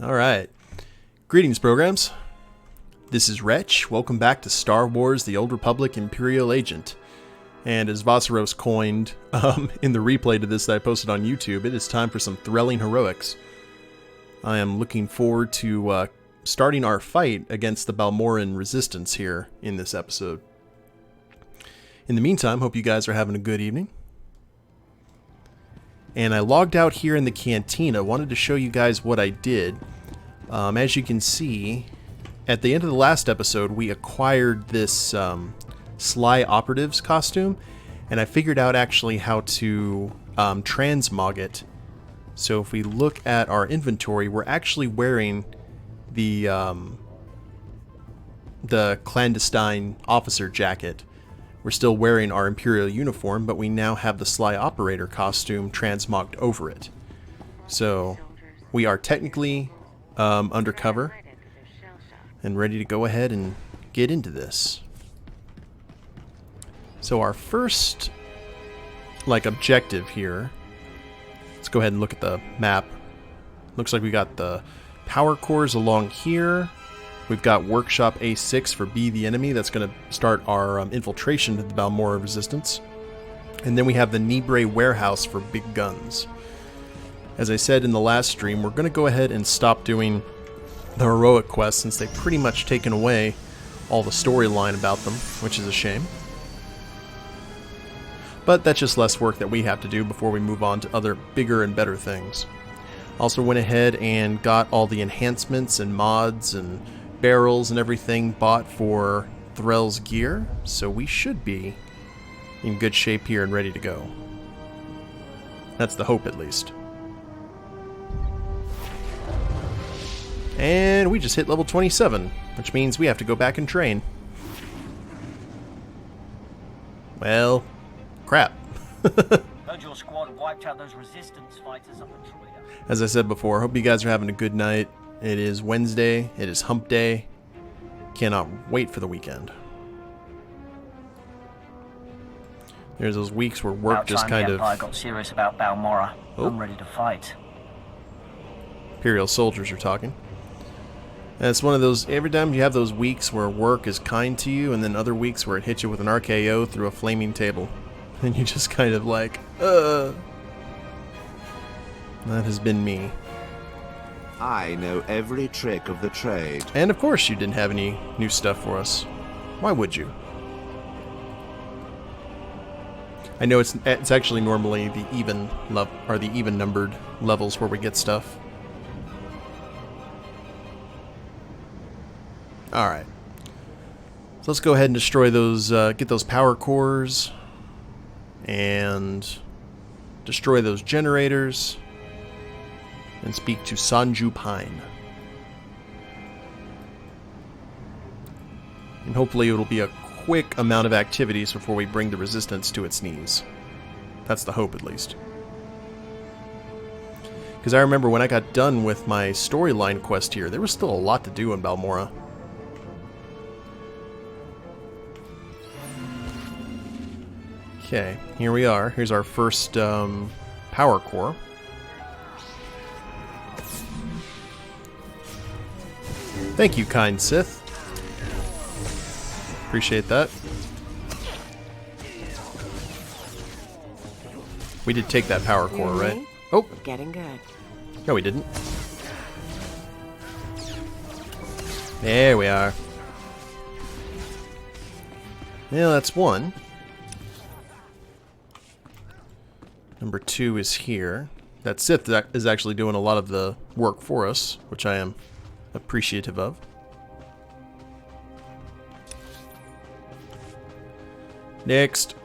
Alright. Greetings, programs. This is Wretch. Welcome back to Star Wars The Old Republic Imperial Agent. And as Vasaros coined in the replay to this that I posted on YouTube, it is time for some thrilling heroics. I am looking forward to starting our fight against the Balmorran resistance here in this episode. In the meantime, hope you guys are having a good evening. And I logged out here in the cantina. Wanted to show you guys what I did. As you can see, at the end of the last episode, we acquired this Sly Operatives costume, and I figured out actually how to transmog it. So if we look at our inventory, we're actually wearing the clandestine officer jacket. We're still wearing our Imperial uniform, but we now have the Sly Operator costume transmogged over it. So we are technically undercover and ready to go ahead and get into this. So our first objective here, let's go ahead and look at the map. Looks like we got the power cores along here. We've got Workshop A6 for Be the Enemy. That's going to start our infiltration to the Balmorra resistance. And then we have the Nibre Warehouse for big guns. As I said in the last stream, we're going to go ahead and stop doing the heroic quests since they've pretty much taken away all the storyline about them, which is a shame. But that's just less work that we have to do before we move on to other bigger and better things. Also went ahead and got all the enhancements and mods and barrels and everything bought for Threll's gear, so we should be in good shape here and ready to go. That's the hope, at least. And we just hit level 27, which means we have to go back and train. Well, crap. Heard your squad wiped out those resistance fighters up at Troya. As I said before, hope you guys are having a good night. It is Wednesday. It is hump day. Cannot wait for the weekend. There's those weeks where work just kind of... I got serious about Balmorra. Oh. I'm ready to fight. Imperial soldiers are talking. And it's one of those, every time you have those weeks where work is kind to you, and then other weeks where it hits you with an RKO through a flaming table. And you're just kind of like, That has been me. I know every trick of the trade. And of course you didn't have any new stuff for us. Why would you? I know it's actually normally the even numbered levels where we get stuff. Alright. So let's go ahead and destroy those, get those power cores. And destroy those generators. And speak to Sanju Pine. And hopefully it'll be a quick amount of activities before we bring the resistance to its knees. That's the hope, at least. Because I remember when I got done with my storyline quest here, there was still a lot to do in Balmorra. Okay, here we are. Here's our first power core. Thank you, kind Sith. Appreciate that. We did take that power core, right? Oh! Getting good. No, we didn't. There we are. Yeah, that's one. Number 2 is here. That Sith is actually doing a lot of the work for us, which I am appreciative of. Next.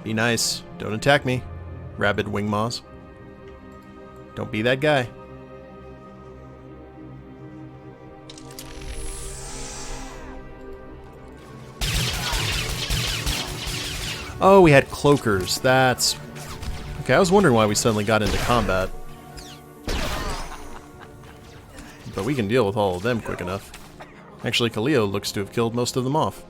Be nice. Don't attack me, rabid wingmaws. Don't be that guy. Oh, we had cloakers. That's... Okay, I was wondering why we suddenly got into combat. But we can deal with all of them quick enough. Actually, Kaleo looks to have killed most of them off.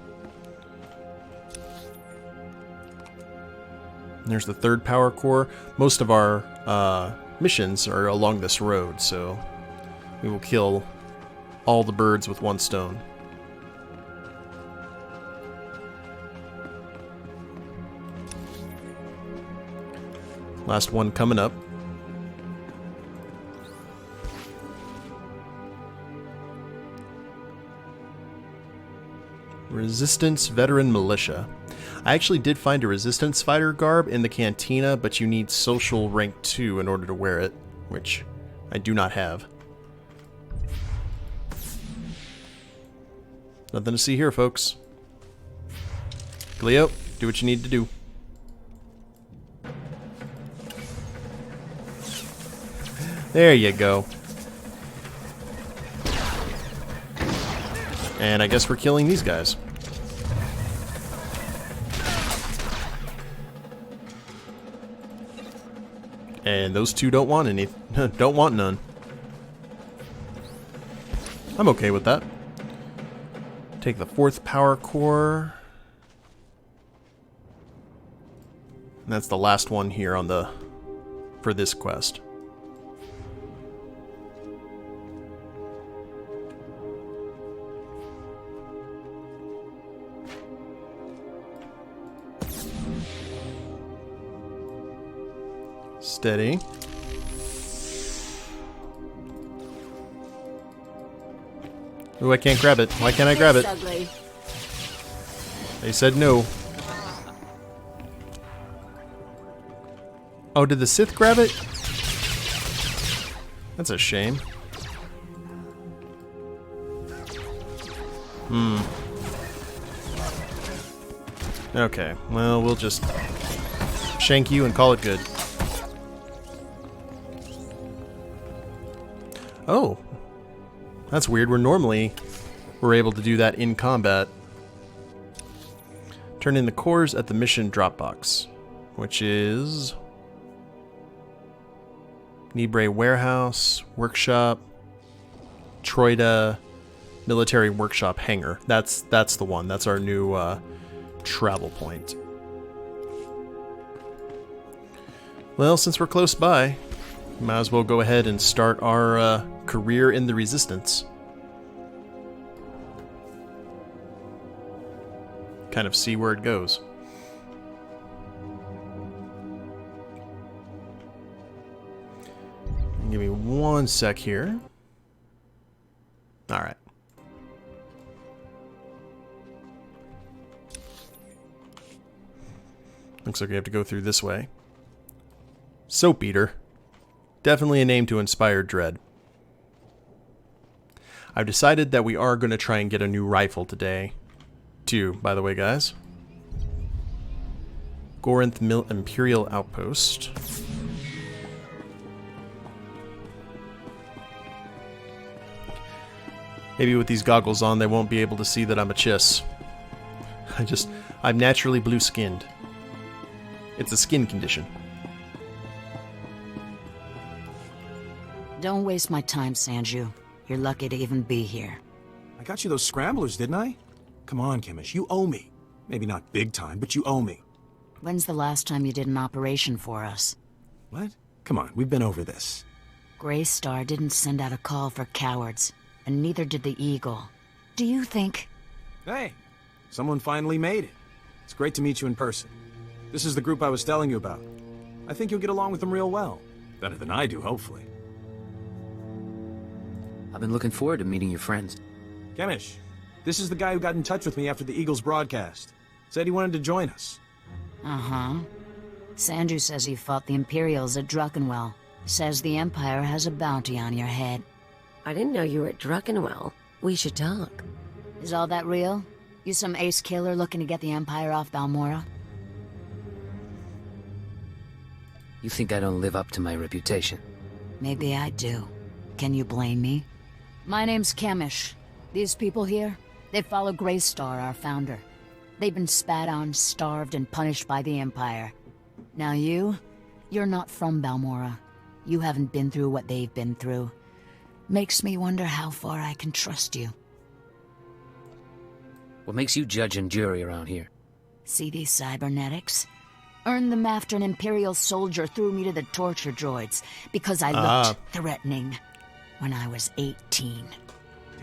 There's the third power core. Most of our missions are along this road, so we will kill all the birds with one stone. Last one coming up. Resistance Veteran Militia. I actually did find a Resistance Fighter garb in the cantina, but you need Social Rank 2 in order to wear it, which I do not have. Nothing to see here, folks. Cleo, do what you need to do. There you go. And I guess we're killing these guys. And those two don't want any. Don't want none. I'm okay with that. Take the fourth power core. And that's the last one here on the for this quest. Steady. Ooh, I can't grab it. Why can't I grab it? They said no. Oh, did the Sith grab it? That's a shame. Okay, well, we'll just shank you and call it good. Oh, that's weird. We're able to do that in combat. Turn in the cores at the mission Dropbox, which is Nibre Warehouse, Workshop, Troida, Military Workshop Hangar. That's the one. That's our new travel point. Well, since we're close by, might as well go ahead and start our career in the Resistance. Kind of see where it goes. Give me one sec here. Alright. Looks like we have to go through this way. Soap Eater. Definitely a name to inspire dread. I've decided that we are going to try and get a new rifle today. Two, by the way, guys. Gorinth Imperial Outpost. Maybe with these goggles on, they won't be able to see that I'm a chiss. I'm naturally blue-skinned. It's a skin condition. Don't waste my time, Sanju. You're lucky to even be here. I got you those scramblers, didn't I? Come on, Kemish, you owe me. Maybe not big time, but you owe me. When's the last time you did an operation for us? What? Come on, we've been over this. Grey Star didn't send out a call for cowards, and neither did the Eagle. Do you think... Hey, someone finally made it. It's great to meet you in person. This is the group I was telling you about. I think you'll get along with them real well. Better than I do, hopefully. I've been looking forward to meeting your friends. Kemish, this is the guy who got in touch with me after the Eagles broadcast. Said he wanted to join us. Uh-huh. Sanju says you fought the Imperials at Druckenwell. Says the Empire has a bounty on your head. I didn't know you were at Druckenwell. We should talk. Is all that real? You some ace killer looking to get the Empire off Balmorra? You think I don't live up to my reputation? Maybe I do. Can you blame me? My name's Kemish. These people here, they follow Grey Star, our founder. They've been spat on, starved, and punished by the Empire. Now you're not from Balmorra. You haven't been through what they've been through. Makes me wonder how far I can trust you. What makes you judge and jury around here? See these cybernetics? Earned them after an Imperial soldier threw me to the torture droids because I looked threatening when I was 18.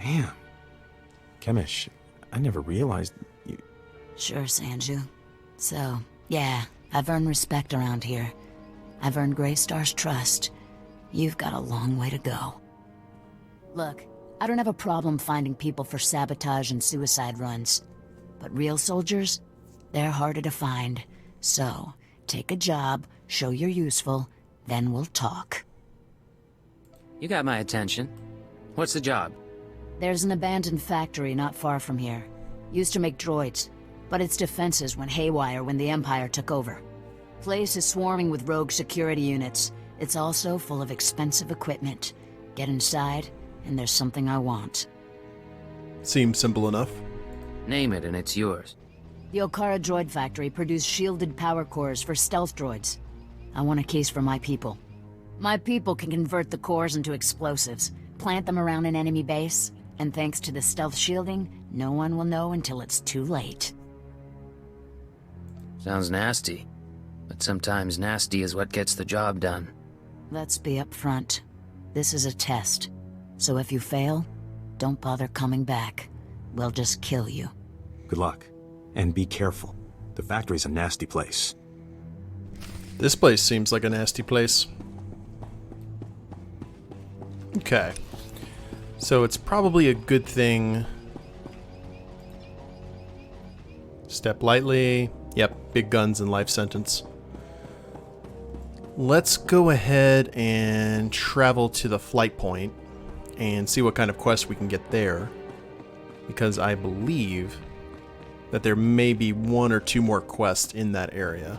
Damn. Kemish, I never realized you... Sure, Sanju. So, yeah, I've earned respect around here. I've earned Greystar's trust. You've got a long way to go. Look, I don't have a problem finding people for sabotage and suicide runs. But real soldiers, they're harder to find. So, take a job, show you're useful, then we'll talk. You got my attention. What's the job? There's an abandoned factory not far from here. Used to make droids, but its defenses went haywire when the Empire took over. Place is swarming with rogue security units. It's also full of expensive equipment. Get inside, and there's something I want. Seems simple enough. Name it and it's yours. The Okara Droid Factory produced shielded power cores for stealth droids. I want a case for my people. My people can convert the cores into explosives, plant them around an enemy base, and thanks to the stealth shielding, no one will know until it's too late. Sounds nasty. But sometimes nasty is what gets the job done. Let's be upfront. This is a test. So if you fail, don't bother coming back. We'll just kill you. Good luck. And be careful. The factory's a nasty place. This place seems like a nasty place. Okay. So it's probably a good thing. Step lightly. Yep, big guns and life sentence. Let's go ahead and travel to the flight point and see what kind of quest we can get there. Because I believe that there may be 1 or 2 more quests in that area.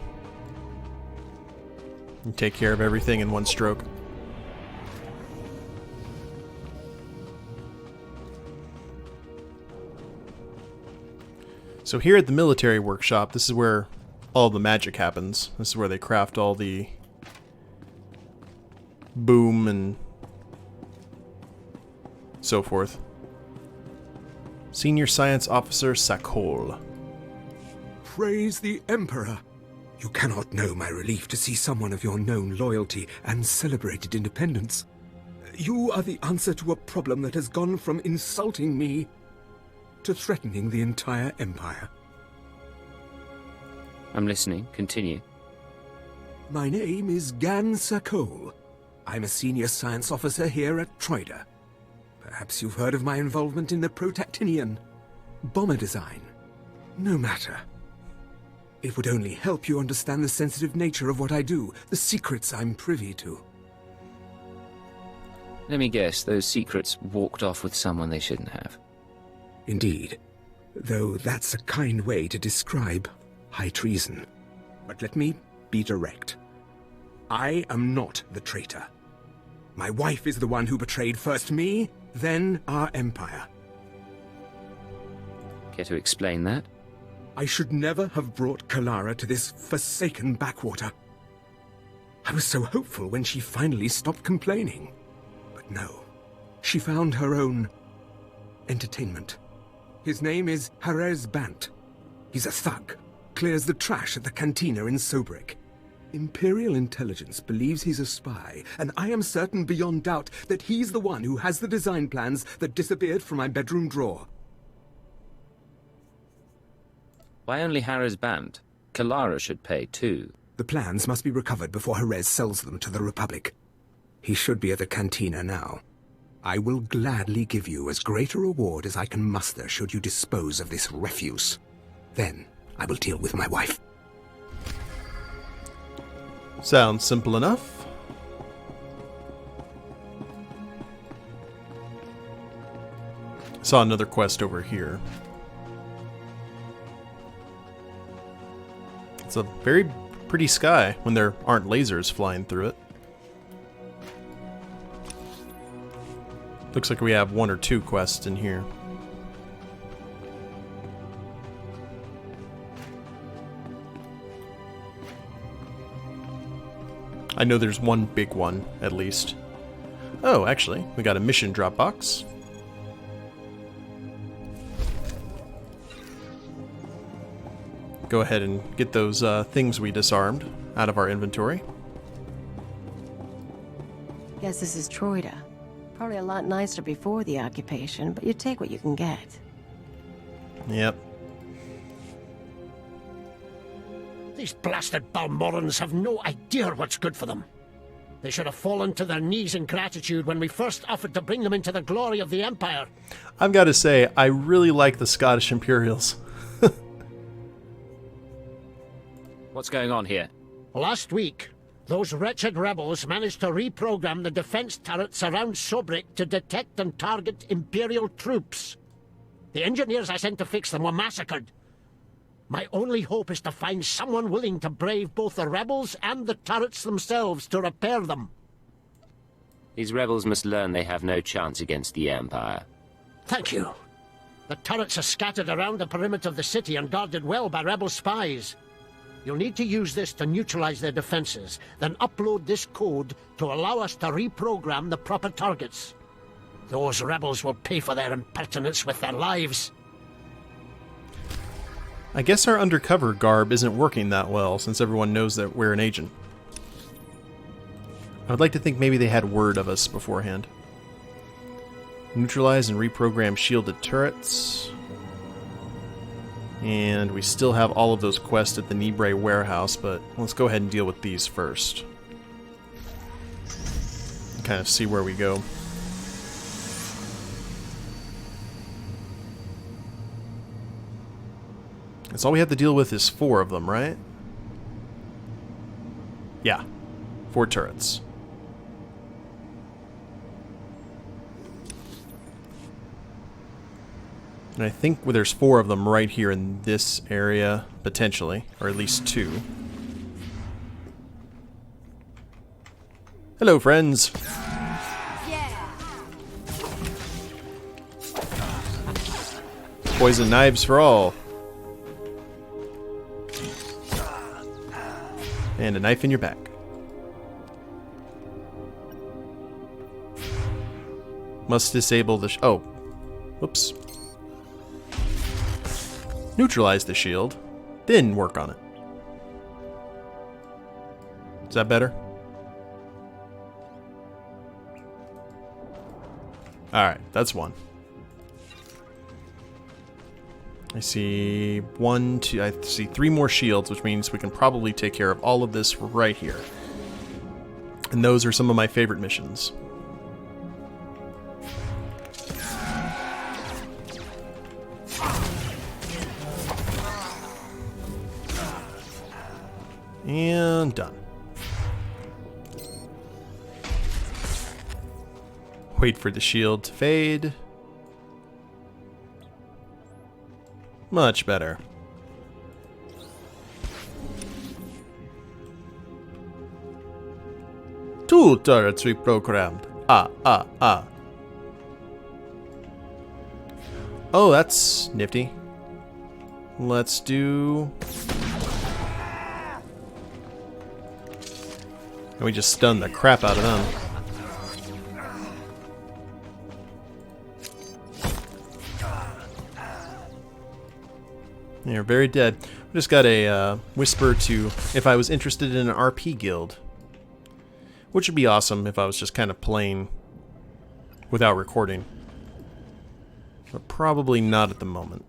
And take care of everything in one stroke. So here at the military workshop, this is where all the magic happens. This is where they craft all the boom and so forth. Senior Science Officer Sakol. Praise the Emperor! You cannot know my relief to see someone of your known loyalty and celebrated independence. You are the answer to a problem that has gone from insulting me to threatening the entire Empire. I'm listening. Continue. My name is Gan Sakol. I'm a senior science officer here at Troida. Perhaps you've heard of my involvement in the Protactinian bomber design. No matter. It would only help you understand the sensitive nature of what I do, the secrets I'm privy to. Let me guess, those secrets walked off with someone they shouldn't have. Indeed, though that's a kind way to describe high treason. But let me be direct. I am not the traitor. My wife is the one who betrayed first me, then our empire. Care to explain that? I should never have brought Kalara to this forsaken backwater. I was so hopeful when she finally stopped complaining. But no, she found her own entertainment. His name is Perez Bant. He's a thug, clears the trash at the cantina in Sobrik. Imperial intelligence believes he's a spy, and I am certain beyond doubt that he's the one who has the design plans that disappeared from my bedroom drawer. Why only Harrow's band? Kalara should pay too. The plans must be recovered before Jerez sells them to the Republic. He should be at the cantina now. I will gladly give you as great a reward as I can muster should you dispose of this refuse. Then I will deal with my wife. Sounds simple enough. Saw another quest over here. It's a very pretty sky when there aren't lasers flying through it. Looks like we have 1 or 2 quests in here. I know there's one big one, at least. Oh, actually, we got a mission drop box. go ahead and get those things we disarmed out of our inventory. Guess this is Troida. Probably a lot nicer before the occupation, but you take what you can get. Yep. These blasted Balmorrans have no idea what's good for them. They should have fallen to their knees in gratitude when we first offered to bring them into the glory of the Empire. I've got to say, I really like the Scottish Imperials. What's going on here? Last week, those wretched rebels managed to reprogram the defense turrets around Sobrik to detect and target Imperial troops. The engineers I sent to fix them were massacred. My only hope is to find someone willing to brave both the rebels and the turrets themselves to repair them. These rebels must learn they have no chance against the Empire. Thank you. The turrets are scattered around the perimeter of the city and guarded well by rebel spies. You'll need to use this to neutralize their defenses, then upload this code to allow us to reprogram the proper targets. Those rebels will pay for their impertinence with their lives. I guess our undercover garb isn't working that well, since everyone knows that we're an agent. I would like to think maybe they had word of us beforehand. Neutralize and reprogram shielded turrets. And we still have all of those quests at the Nibre warehouse, but let's go ahead and deal with these first. Kind of see where we go. That's all we have to deal with is 4 of them, right? Yeah. 4 turrets. And I think there's 4 of them right here in this area, potentially, or at least 2. Hello, friends. Poison knives for all. And a knife in your back. Must disable the oh. Whoops. Neutralize the shield, then work on it. Is that better? Alright, that's 1. I see 1, 2, I see 3 more shields, which means we can probably take care of all of this right here. And those are some of my favorite missions. And done. Wait for the shield to fade. Much better. Two turrets reprogrammed. Oh, that's nifty. Let's do... And we just stunned the crap out of them. They're very dead. We just got a whisper to if I was interested in an RP guild. Which would be awesome if I was just kind of playing without recording. But probably not at the moment.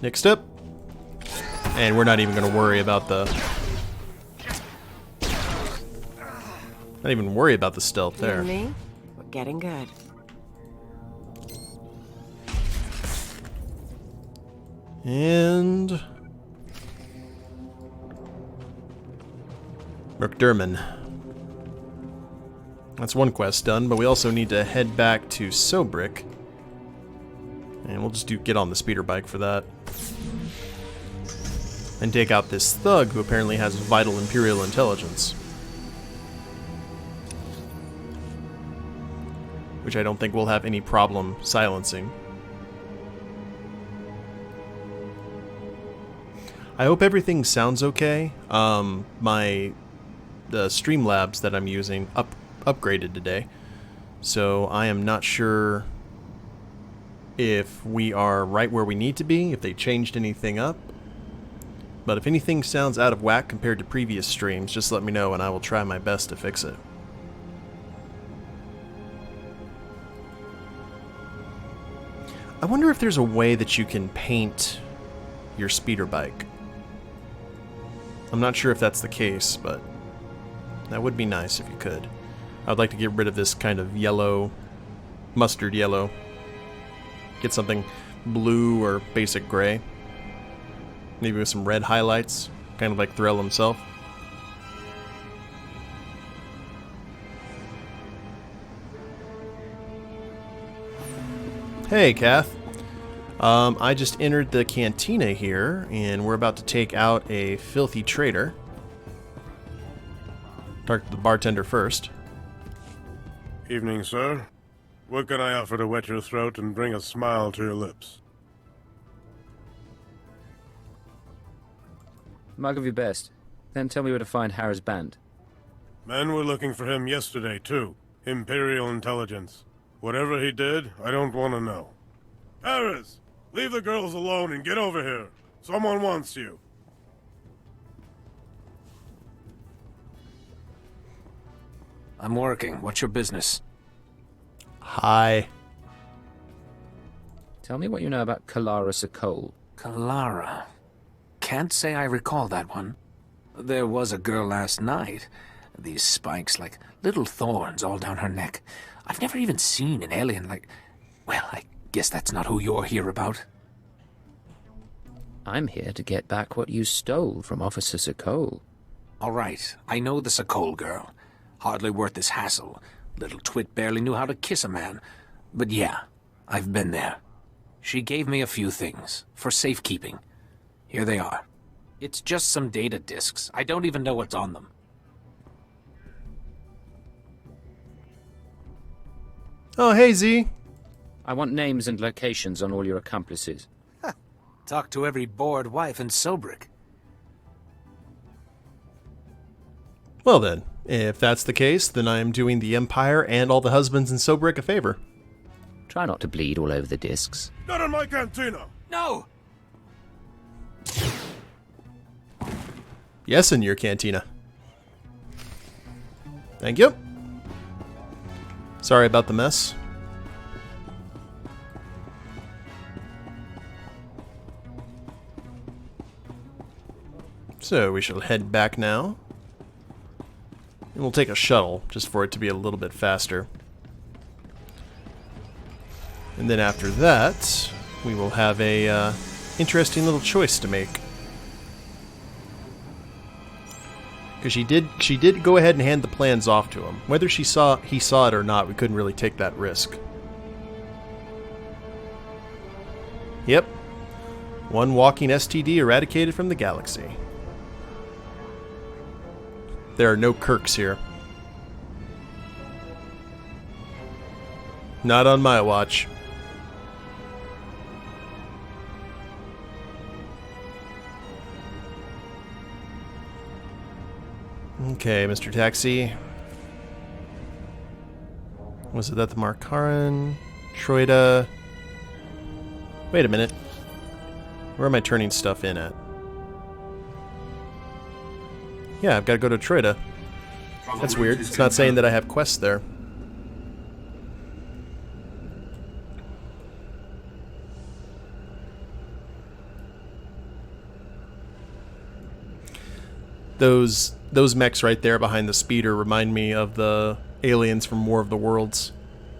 Next up. And we're not even going to worry about the... Not even worry about the stealth there. You and me? We're getting good. And... McDermott. That's one quest done, but we also need to head back to Sobrik. And we'll just get on the speeder bike for that. And take out this thug who apparently has vital Imperial intelligence. Which I don't think we'll have any problem silencing. I hope everything sounds okay. The Streamlabs that I'm using upgraded today. So I am not sure if we are right where we need to be, if they changed anything up. But if anything sounds out of whack compared to previous streams, just let me know and I will try my best to fix it. I wonder if there's a way that you can paint your speeder bike. I'm not sure if that's the case, but that would be nice if you could. I'd like to get rid of this kind of yellow, mustard yellow. Get something blue or basic gray. Maybe with some red highlights, kind of like Threll himself. Hey, Kath. I just entered the cantina here, and we're about to take out a filthy traitor. Talk to the bartender first. Evening, sir. What can I offer to wet your throat and bring a smile to your lips? Mug of your best. Then tell me where to find Harris Band. Men were looking for him yesterday, too. Imperial intelligence. Whatever he did, I don't want to know. Harris! Leave the girls alone and get over here. Someone wants you. I'm working. What's your business? Hi. Tell me what you know about Kalara Sakol. Kalara. Can't say I recall that one. There was a girl last night. These spikes like little thorns all down her neck. I've never even seen an alien like... Well, I guess that's not who you're here about. I'm here to get back what you stole from Officer Sakol. All right, I know the Sakol girl. Hardly worth this hassle. Little twit barely knew how to kiss a man. But yeah, I've been there. She gave me a few things, for safekeeping. Here they are. It's just some data disks. I don't even know what's on them. Oh, hey, Z. I want names and locations on all your accomplices. Talk to every bored wife in Sobrik. Well then, if that's the case, then I am doing the Empire and all the husbands in Sobrik a favor. Try not to bleed all over the discs. Not in my cantina! No! Yes, in your cantina. Thank you. Sorry about the mess. So we shall head back now. And we'll take a shuttle, just for it to be a little bit faster. And then after that, we will have a interesting little choice to make. Because she did go ahead and hand the plans off to him. Whether he saw it or not, we couldn't really take that risk. Yep. One walking STD eradicated from the galaxy. There are no Kirks here. Not on my watch. Okay, Mr. Taxi. Was it that the Markaran? Troida? Wait a minute. Where am I turning stuff in at? Yeah, I've got to go to Troida. That's weird. It's not saying that I have quests there. Those mechs right there behind the speeder remind me of the aliens from War of the Worlds.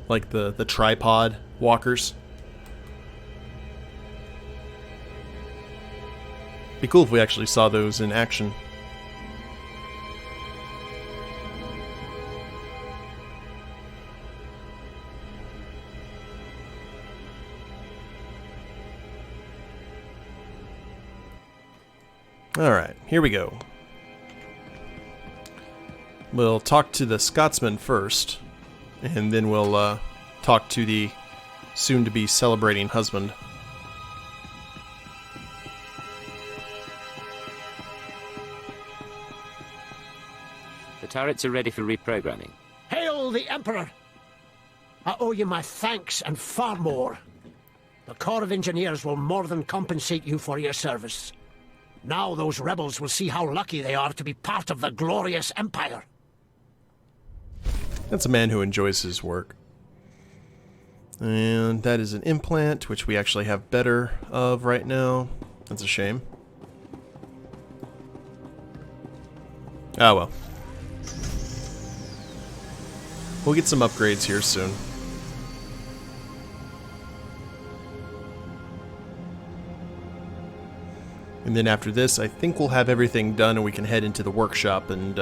Like the tripod walkers. Be cool if we actually saw those in action. Alright, here we go. We'll talk to the Scotsman first, and then we'll talk to the soon-to-be celebrating husband. The turrets are ready for reprogramming. Hail the Emperor! I owe you my thanks and far more. The Corps of Engineers will more than compensate you for your service. Now those rebels will see how lucky they are to be part of the glorious Empire. That's a man who enjoys his work. And that is an implant, which we actually have better of right now. That's a shame. Oh well. We'll get some upgrades here soon. And then after this, I think we'll have everything done and we can head into the workshop and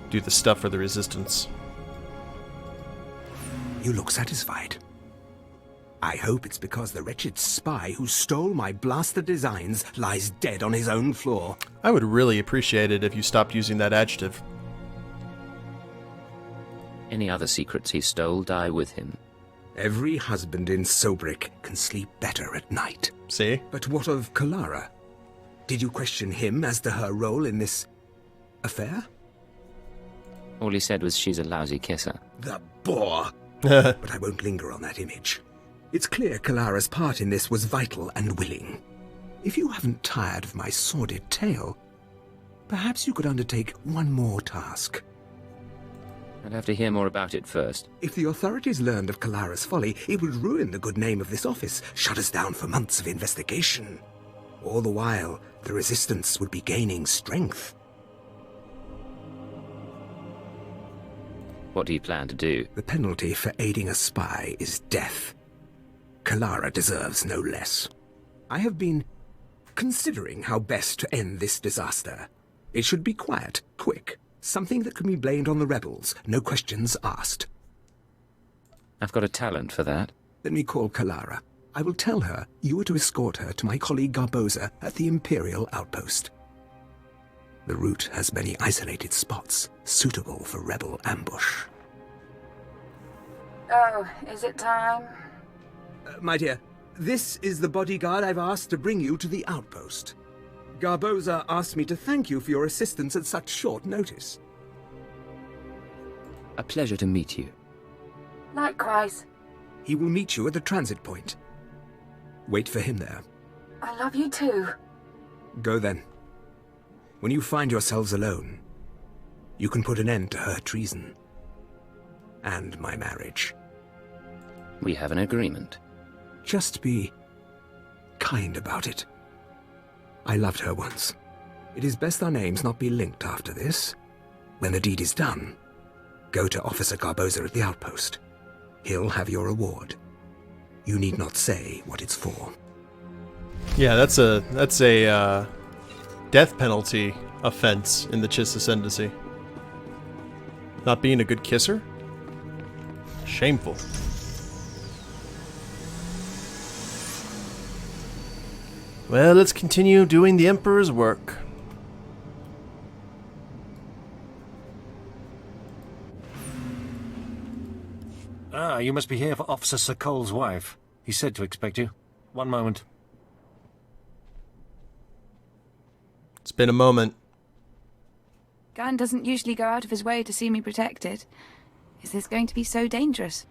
do the stuff for the Resistance. You look satisfied. I hope it's because the wretched spy who stole my blaster designs lies dead on his own floor. I would really appreciate it if you stopped using that adjective. Any other secrets he stole die with him. Every husband in Sobrik can sleep better at night. See? But what of Kalara? Did you question him as to her role in this affair? All he said was she's a lousy kisser. The bore! But I won't linger on that image. It's clear Kalara's part in this was vital and willing. If you haven't tired of my sordid tale, perhaps you could undertake one more task. I'd have to hear more about it first. If the authorities learned of Kalara's folly, it would ruin the good name of this office, shut us down for months of investigation. All the while, the Resistance would be gaining strength. What do you plan to do? The penalty for aiding a spy is death. Kalara deserves no less. I have been considering how best to end this disaster. It should be quiet, quick, something that can be blamed on the rebels, no questions asked. I've got a talent for that. Let me call Kalara. I will tell her you were to escort her to my colleague Garboza at the Imperial outpost. The route has many isolated spots, suitable for rebel ambush. Oh, is it time? My dear, this is the bodyguard I've asked to bring you to the outpost. Garboza asked me to thank you for your assistance at such short notice. A pleasure to meet you. Likewise. He will meet you at the transit point. Wait for him there. I love you too. Go then. When you find yourselves alone, you can put an end to her treason. And my marriage. We have an agreement. Just be kind about it. I loved her once. It is best our names not be linked after this. When the deed is done, go to Officer Garboza at the outpost. He'll have your reward. You need not say what it's for. Yeah, that's a death penalty offense in the Chiss Ascendancy. Not being a good kisser? Shameful. Well, let's continue doing the Emperor's work. Ah, you must be here for Officer Sokol's wife. He said to expect you. One moment. It's been a moment. Gan doesn't usually go out of his way to see me protected. Is this going to be so dangerous?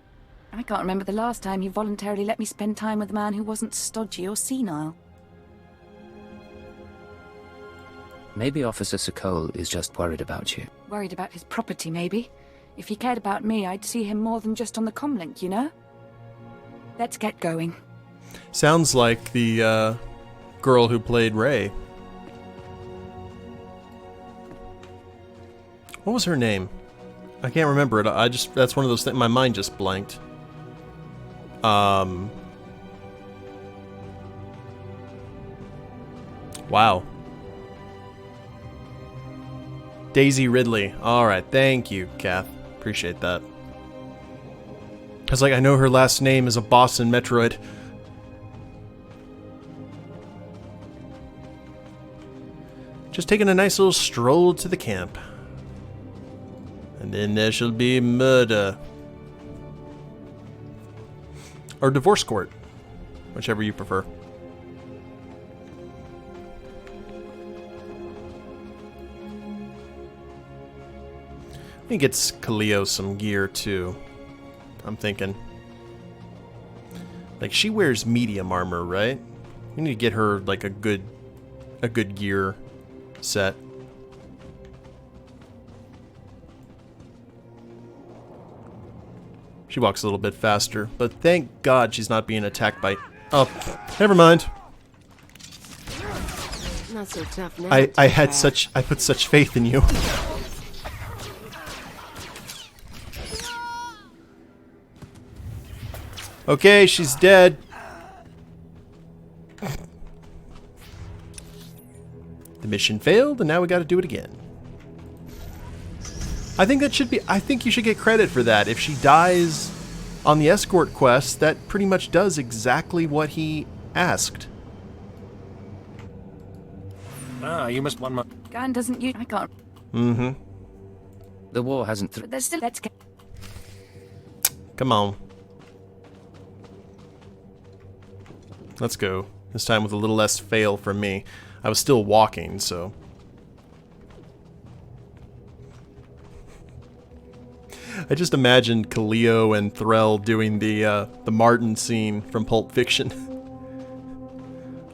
I can't remember the last time he voluntarily let me spend time with a man who wasn't stodgy or senile. Maybe Officer Sokol is just worried about you. Worried about his property, maybe. If he cared about me, I'd see him more than just on the comlink, you know? Let's get going. Sounds like the girl who played Rey. What was her name? I can't remember it. That's one of those things. My mind just blanked. Wow. Daisy Ridley. Alright, thank you, Kath. Appreciate that. I was like, I know her last name is a boss in Metroid. Just taking a nice little stroll to the camp. And then there shall be murder. Or divorce court. Whichever you prefer. I think it's Kaleo some gear too. I'm thinking. Like, she wears medium armor, right? We need to get her, like, a good gear set. She walks a little bit faster, but thank God she's not being attacked by... Oh, never mind. Not so tough now. I put such faith in you. Okay, she's dead. The mission failed, and now we gotta do it again. I think you should get credit for that. If she dies on the escort quest, that pretty much does exactly what he asked. Ah, you must one more. Gun doesn't use. I can't. Mm-hmm. The war hasn't. But there's still. Let's get. Come on. Let's go. This time with a little less fail from me. I was still walking, so... I just imagined Khaleo and Threll doing the Martin scene from Pulp Fiction.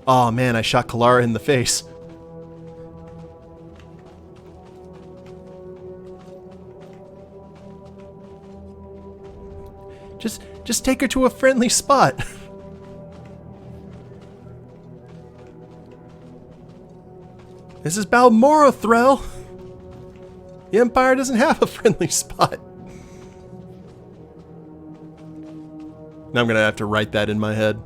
Oh man, I shot Kalara in the face. Just take her to a friendly spot. This is Balmorra, Threll. The Empire doesn't have a friendly spot. Now I'm gonna have to write that in my head.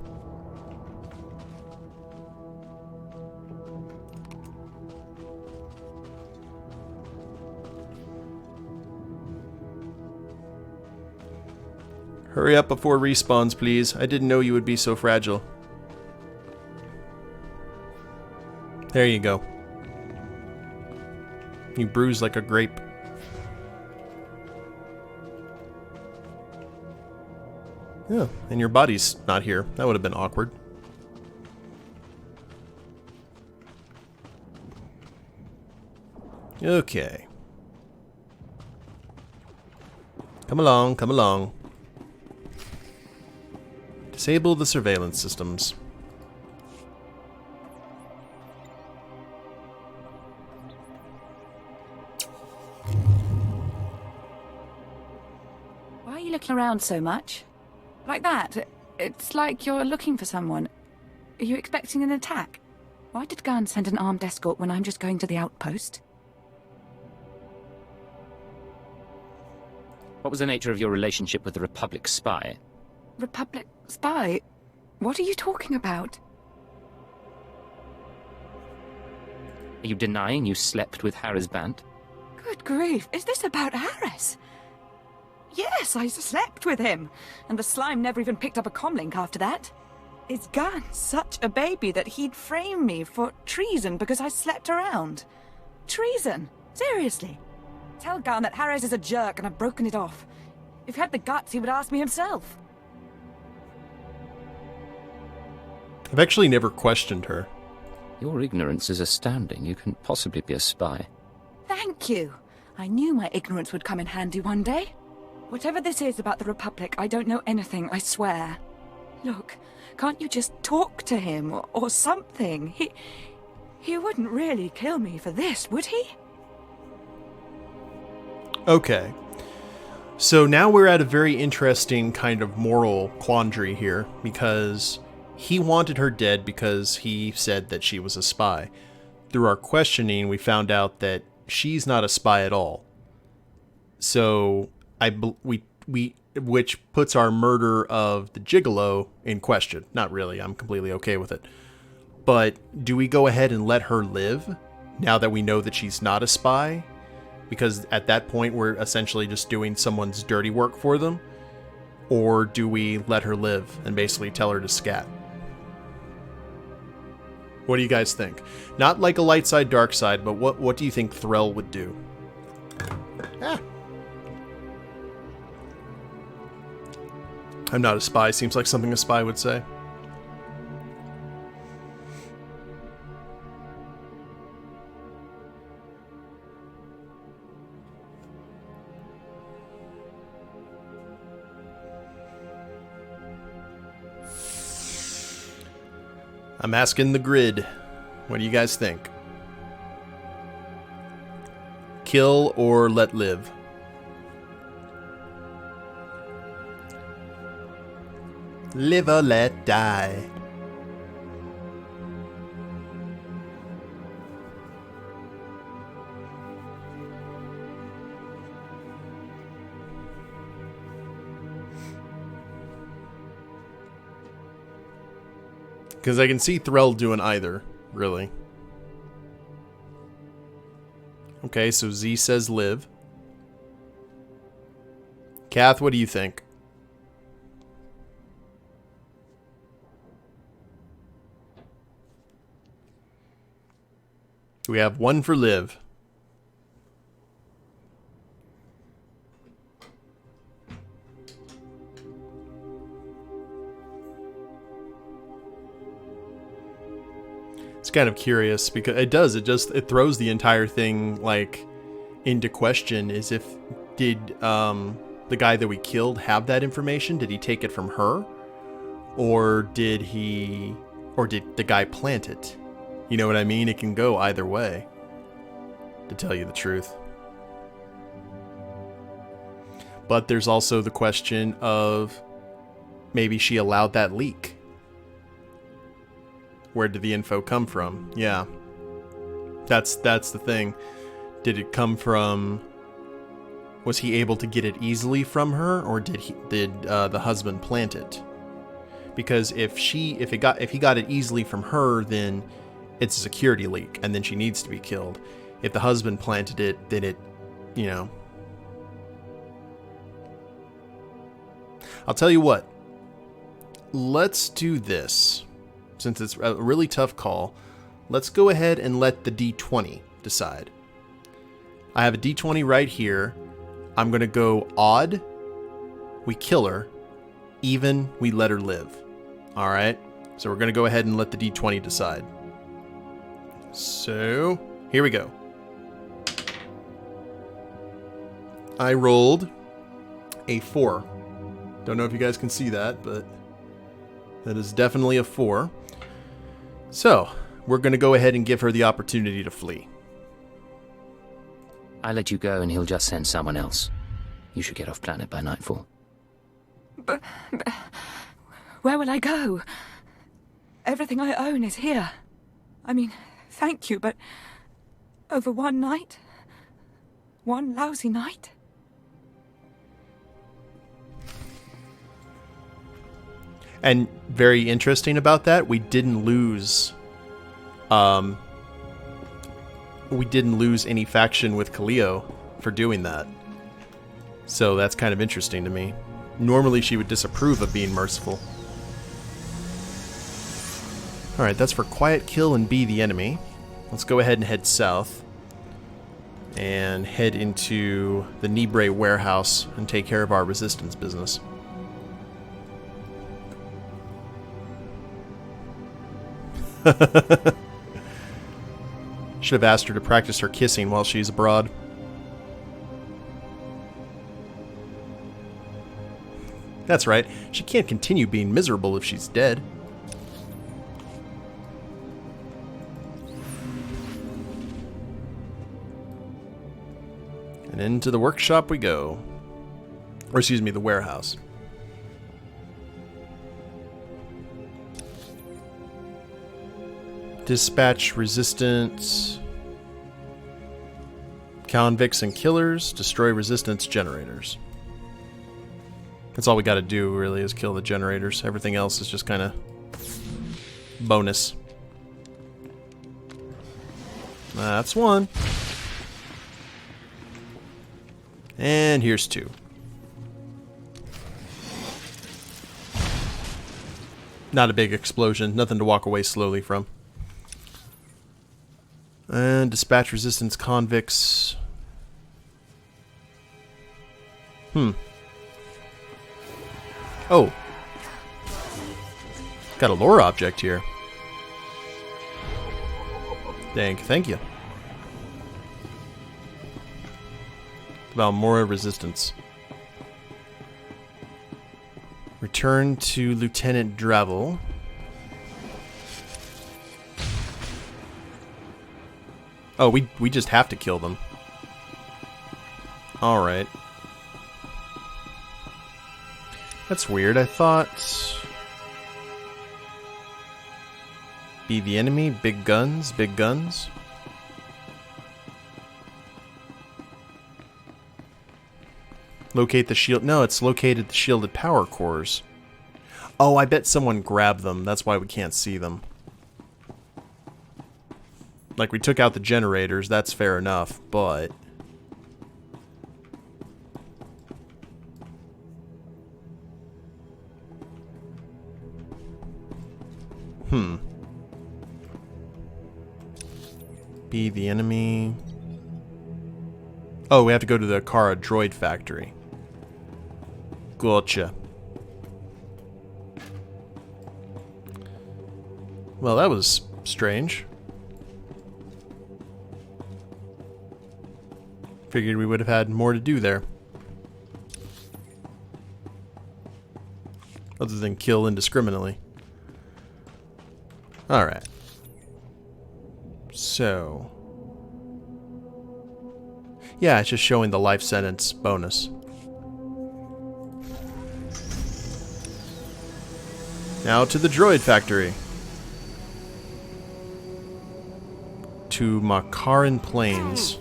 Hurry up before respawns, please. I didn't know you would be so fragile. There you go. You bruise like a grape. Yeah, and your body's not here. That would have been awkward. Okay. Come along, come along. Disable the surveillance systems. Why are you looking around so much? Like that? It's like you're looking for someone. Are you expecting an attack? Why did Garn send an armed escort when I'm just going to the outpost? What was the nature of your relationship with the Republic spy? Republic spy? What are you talking about? Are you denying you slept with Harris Band? Good grief, is this about Harris? Yes, I slept with him, and the slime never even picked up a comlink after that. Is Garn such a baby that he'd frame me for treason because I slept around? Treason? Seriously? Tell Garn that Harris is a jerk and I've broken it off. If he had the guts, he would ask me himself. I've actually never questioned her. Your ignorance is astounding. You couldn't possibly be a spy. Thank you. I knew my ignorance would come in handy one day. Whatever this is about the Republic, I don't know anything, I swear. Look, can't you just talk to him or something? He wouldn't really kill me for this, would he? Okay. So now we're at a very interesting kind of moral quandary here, because he wanted her dead because he said that she was a spy. Through our questioning, we found out that she's not a spy at all. So which puts our murder of the Gigolo in question. Not really, I'm completely okay with it. But do we go ahead and let her live now that we know that she's not a spy? Because at that point we're essentially just doing someone's dirty work for them? Or do we let her live and basically tell her to scat? What do you guys think? Not like a light side, dark side, but what do you think Threll would do? I'm not a spy. Seems like something a spy would say. I'm asking the grid. What do you guys think? Kill or let live? Live or let die. Because I can see Threll doing either, really. Okay, so Z says live. Kath, what do you think? We have one for live. It's kind of curious because it throws the entire thing like into question. Is if did the guy that we killed have that information? Did he take it from her, or did the guy plant it? You know what I mean? It can go either way, to tell you the truth. But there's also the question of maybe she allowed that leak. Where did the info come from? Yeah. That's the thing. Did it come from... Was he able to get it easily from her, or did the husband plant it? Because if he got it easily from her, then it's a security leak, and then she needs to be killed. If the husband planted it, then it, you know. I'll tell you what. Let's do this. Since it's a really tough call, let's go ahead and let the D20 decide. I have a D20 right here. I'm going to go odd, we kill her, even, we let her live. Alright, so we're going to go ahead and let the D20 decide. So, here we go. I rolled a 4. Don't know if you guys can see that, but that is definitely a 4. So, we're going to go ahead and give her the opportunity to flee. I let you go and he'll just send someone else. You should get off planet by nightfall. But where will I go? Everything I own is here. I mean, thank you, but over one night? One lousy night? And very interesting about that, we didn't lose any faction with Kaleo for doing that. So that's kind of interesting to me. Normally she would disapprove of being merciful. Alright, that's for quiet kill and be the enemy. Let's go ahead and head south. And head into the Nibre warehouse and take care of our resistance business. Should have asked her to practice her kissing while she's abroad. That's right. She can't continue being miserable if she's dead. And into the workshop we go. Or excuse me, the warehouse. Dispatch resistance convicts and killers. Destroy resistance generators. That's all we got to do, really, is kill the generators. Everything else is just kind of bonus. That's one. And here's 2. Not a big explosion. Nothing to walk away slowly from. And dispatch resistance convicts. Oh. Got a lore object here. Thank you. Balmorra resistance. Return to Lieutenant Dravel. Oh, we just have to kill them. Alright. That's weird. I thought... Be the enemy, big guns, big guns. Locate the shield. No, it's located the shielded power cores. Oh, I bet someone grabbed them. That's why we can't see them. Like, we took out the generators, that's fair enough, but... Be the enemy... Oh, we have to go to the Okara Droid Factory. Gotcha. Well, that was strange. Figured we would have had more to do there. Other than kill indiscriminately. Alright. So... Yeah, it's just showing the life sentence bonus. Now to the Droid Factory. To Makaran Plains.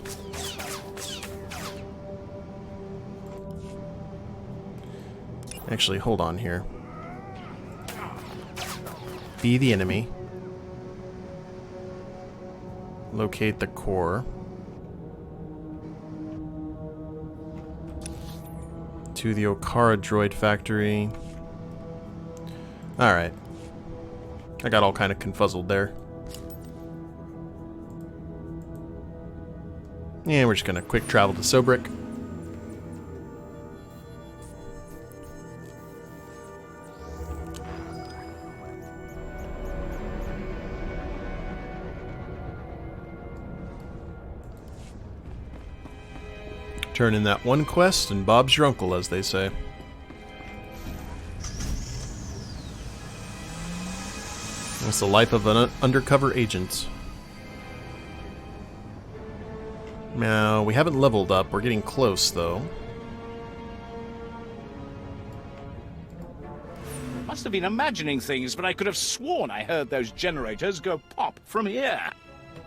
Actually, hold on here. Be the enemy. Locate the core. To the Okara Droid Factory. Alright. I got all kind of confuzzled there. Yeah, we're just gonna quick travel to Sobrik. Turn in that one quest, and Bob's your uncle, as they say. That's the life of an undercover agent. Now, we haven't leveled up. We're getting close, though. Must have been imagining things, but I could have sworn I heard those generators go pop from here.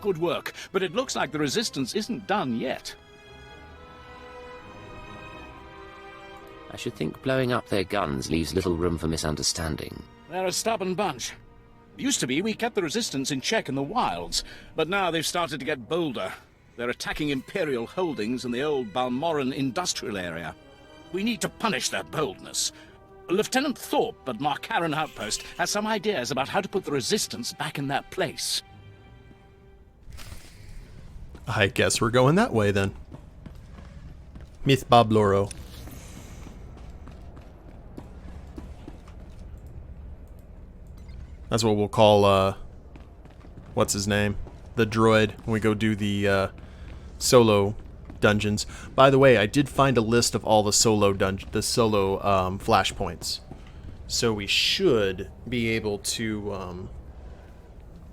Good work, but it looks like the resistance isn't done yet. I should think blowing up their guns leaves little room for misunderstanding. They're a stubborn bunch. Used to be we kept the resistance in check in the wilds, but now they've started to get bolder. They're attacking Imperial holdings in the old Balmorran industrial area. We need to punish their boldness. Lieutenant Thorpe at Markaran Outpost has some ideas about how to put the resistance back in their place. I guess we're going that way, then. Myth Bob Loro. That's what we'll call, what's his name? The droid, when we go do the, solo dungeons. By the way, I did find a list of all the solo flashpoints. So we should be able to,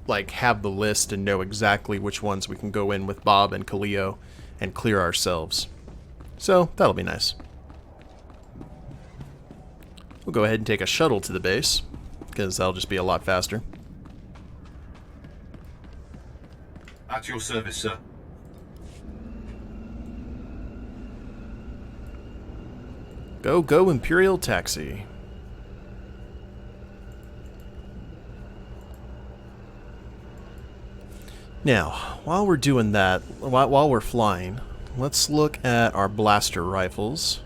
like, have the list and know exactly which ones we can go in with Bob and Kaleo and clear ourselves. So, that'll be nice. We'll go ahead and take a shuttle to the base, because that'll just be a lot faster. At your service, sir. Go, go, Imperial Taxi. Now, while we're doing that, while we're flying, let's look at our blaster rifles.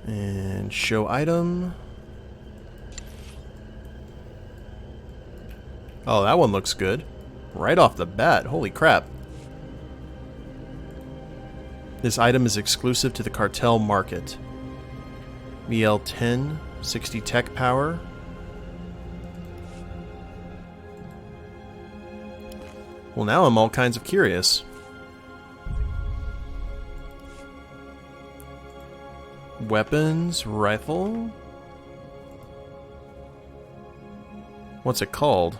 And show item. Oh, that one looks good. Right off the bat. Holy crap. This item is exclusive to the cartel market. VL10, 60 tech power. Well, now I'm all kinds of curious. Weapons, rifle. What's it called?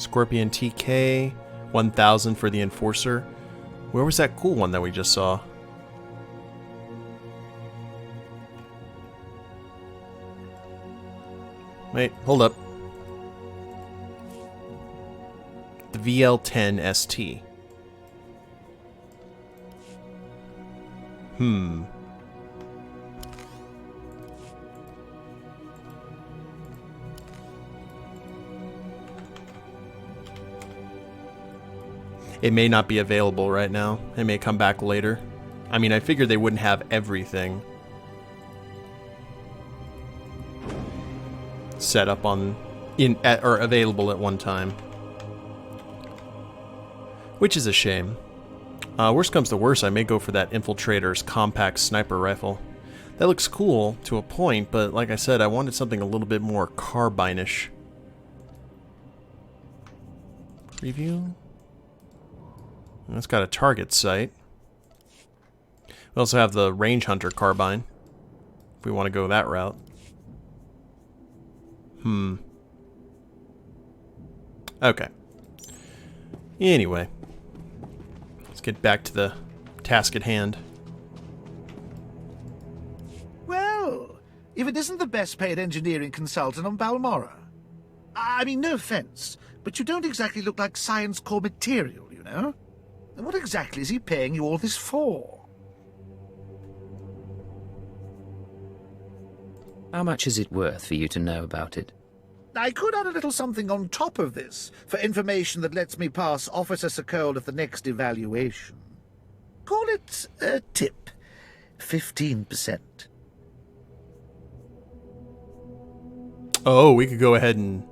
Scorpion TK, 1000 for the Enforcer. Where was that cool one that we just saw? Wait, hold up. The VL10 ST. It may not be available right now. It may come back later. I mean, I figured they wouldn't have everything set up on or available at one time, which is a shame. Worst comes to worst, I may go for that Infiltrator's compact sniper rifle. That looks cool to a point, but like I said, I wanted something a little bit more carbine-ish. Preview. It's got a target sight. We also have the Range Hunter carbine, if we want to go that route. Okay. Anyway. Let's get back to the task at hand. Well, if it isn't the best paid engineering consultant on Balmorra. I mean, no offense, but you don't exactly look like science core material, you know? What exactly is he paying you all this for? How much is it worth for you to know about it? I could add a little something on top of this, for information that lets me pass Officer Sokol at the next evaluation. Call it a tip. 15%. Oh, we could go ahead and,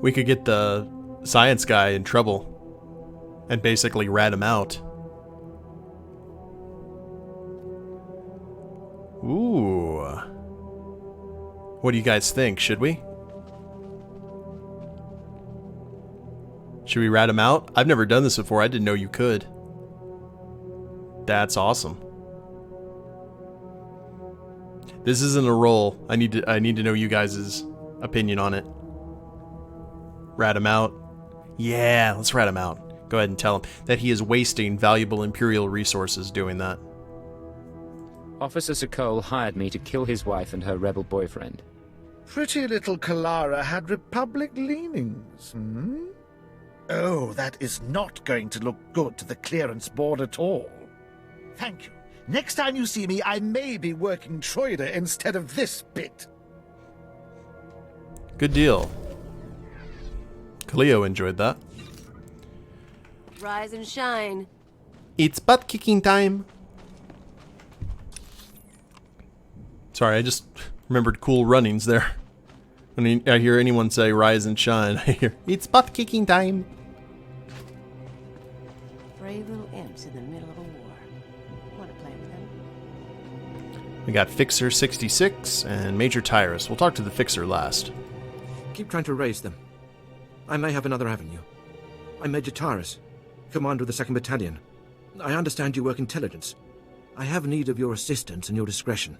we could get the science guy in trouble and basically rat him out. Ooh. What do you guys think? Should we? Should we rat him out? I've never done this before. I didn't know you could. That's awesome. This isn't a roll. I need to know you guys' opinion on it. Rat him out. Yeah, let's rat him out. Go ahead and tell him that he is wasting valuable Imperial resources doing that. Officer Sokol hired me to kill his wife and her rebel boyfriend. Pretty little Kalara had Republic leanings, hmm? Oh, that is not going to look good to the clearance board at all. Thank you. Next time you see me, I may be working Droider instead of this bit. Good deal. Cleo enjoyed that. Rise and shine. It's butt kicking time. Sorry, I just remembered cool runnings there. When I hear anyone say rise and shine, I hear, it's butt kicking time. Brave little imps in the middle of a war. Want to play with them? We got Fixer 66 and Major Tyrus. We'll talk to the Fixer last. Keep trying to raise them. I may have another avenue. I'm Major Tyrus, commander of the 2nd Battalion. I understand you work intelligence. I have need of your assistance and your discretion.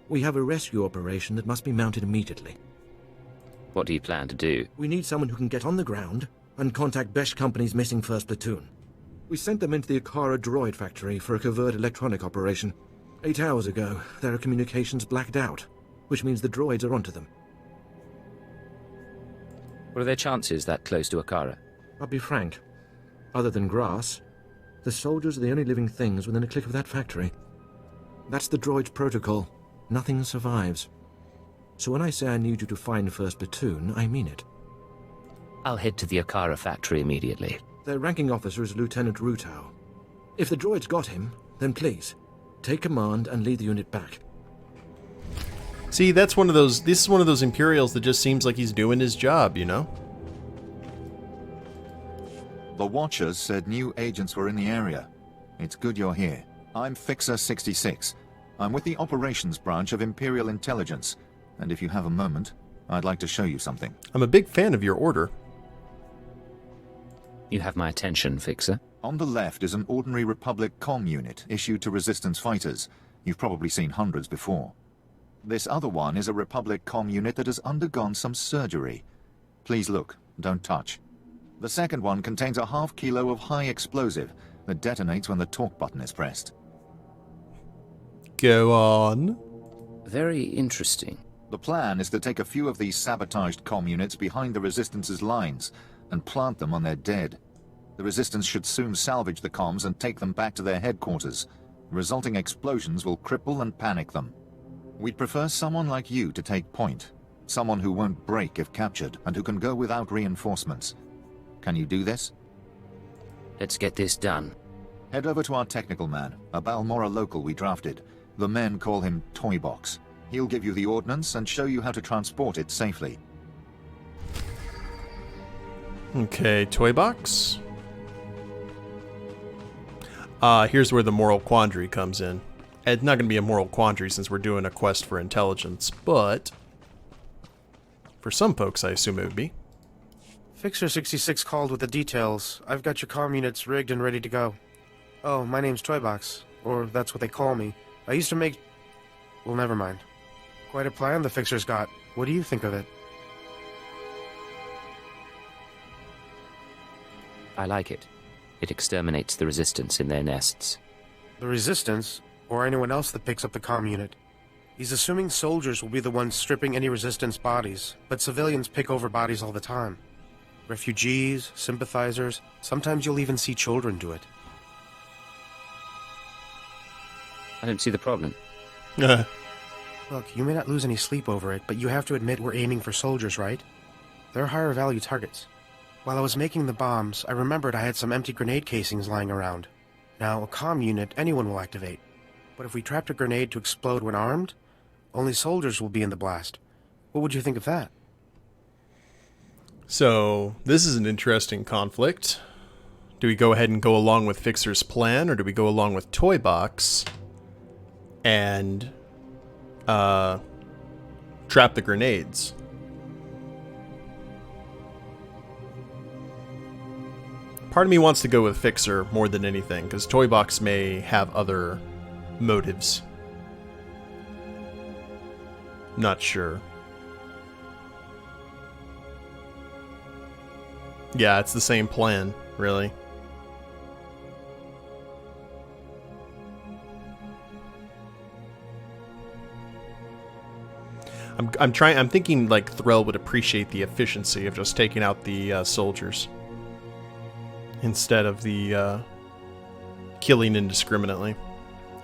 We have a rescue operation that must be mounted immediately. What do you plan to do? We need someone who can get on the ground and contact Besh Company's missing 1st Platoon. We sent them into the Okara Droid Factory for a covert electronic operation. 8 hours ago, their communications blacked out, which means the droids are onto them. What are their chances that close to Okara? I'll be frank. Other than grass, the soldiers are the only living things within a click of that factory. That's the droid's protocol. Nothing survives. So when I say I need you to find 1st Platoon, I mean it. I'll head to the Okara factory immediately. Their ranking officer is Lieutenant Rutau. If the droids got him, then please, take command and lead the unit back. See, that's one of those, this is one of those Imperials that just seems like he's doing his job, you know? The Watchers said new agents were in the area. It's good you're here. I'm Fixer 66. I'm with the operations branch of Imperial Intelligence, and if you have a moment, I'd like to show you something. I'm a big fan of your order. You have my attention, Fixer. On the left is an ordinary Republic comm unit issued to Resistance fighters. You've probably seen hundreds before. This other one is a Republic comm unit that has undergone some surgery. Please look, don't touch. The second one contains a half kilo of high explosive that detonates when the talk button is pressed. Go on. Very interesting. The plan is to take a few of these sabotaged comm units behind the Resistance's lines and plant them on their dead. The Resistance should soon salvage the comms and take them back to their headquarters. The resulting explosions will cripple and panic them. We'd prefer someone like you to take point. Someone who won't break if captured and who can go without reinforcements. Can you do this? Let's get this done. Head over to our technical man, a Balmorra local we drafted. The men call him Toybox. He'll give you the ordnance and show you how to transport it safely. Okay, Toybox. Here's where the moral quandary comes in. It's not going to be a moral quandary since we're doing a quest for intelligence, but for some folks, I assume it would be. Fixer 66 called with the details. I've got your comm units rigged and ready to go. Oh, my name's Toybox, or that's what they call me. I used to make... Well, never mind. Quite a plan the Fixer's got. What do you think of it? I like it. It exterminates the Resistance in their nests. The Resistance? Or anyone else that picks up the comm unit? He's assuming soldiers will be the ones stripping any Resistance bodies, but civilians pick over bodies all the time. Refugees, sympathizers, sometimes you'll even see children do it. I don't see the problem. Look, you may not lose any sleep over it, but you have to admit we're aiming for soldiers, right? They're higher value targets. While I was making the bombs, I remembered I had some empty grenade casings lying around. Now, a comm unit anyone will activate. But if we trapped a grenade to explode when armed, only soldiers will be in the blast. What would you think of that? So, this is an interesting conflict. Do we go ahead and go along with Fixer's plan, or do we go along with Toybox and trap the grenades? Part of me wants to go with Fixer more than anything, because Toybox may have other motives. Not sure. Yeah, it's the same plan, really. I'm thinking like Threll would appreciate the efficiency of just taking out the soldiers instead of the killing indiscriminately,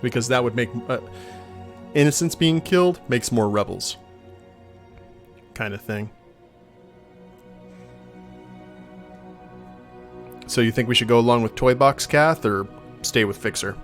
because that would make innocents being killed makes more rebels, kind of thing. So you think we should go along with Toybox, Kath, or stay with Fixer?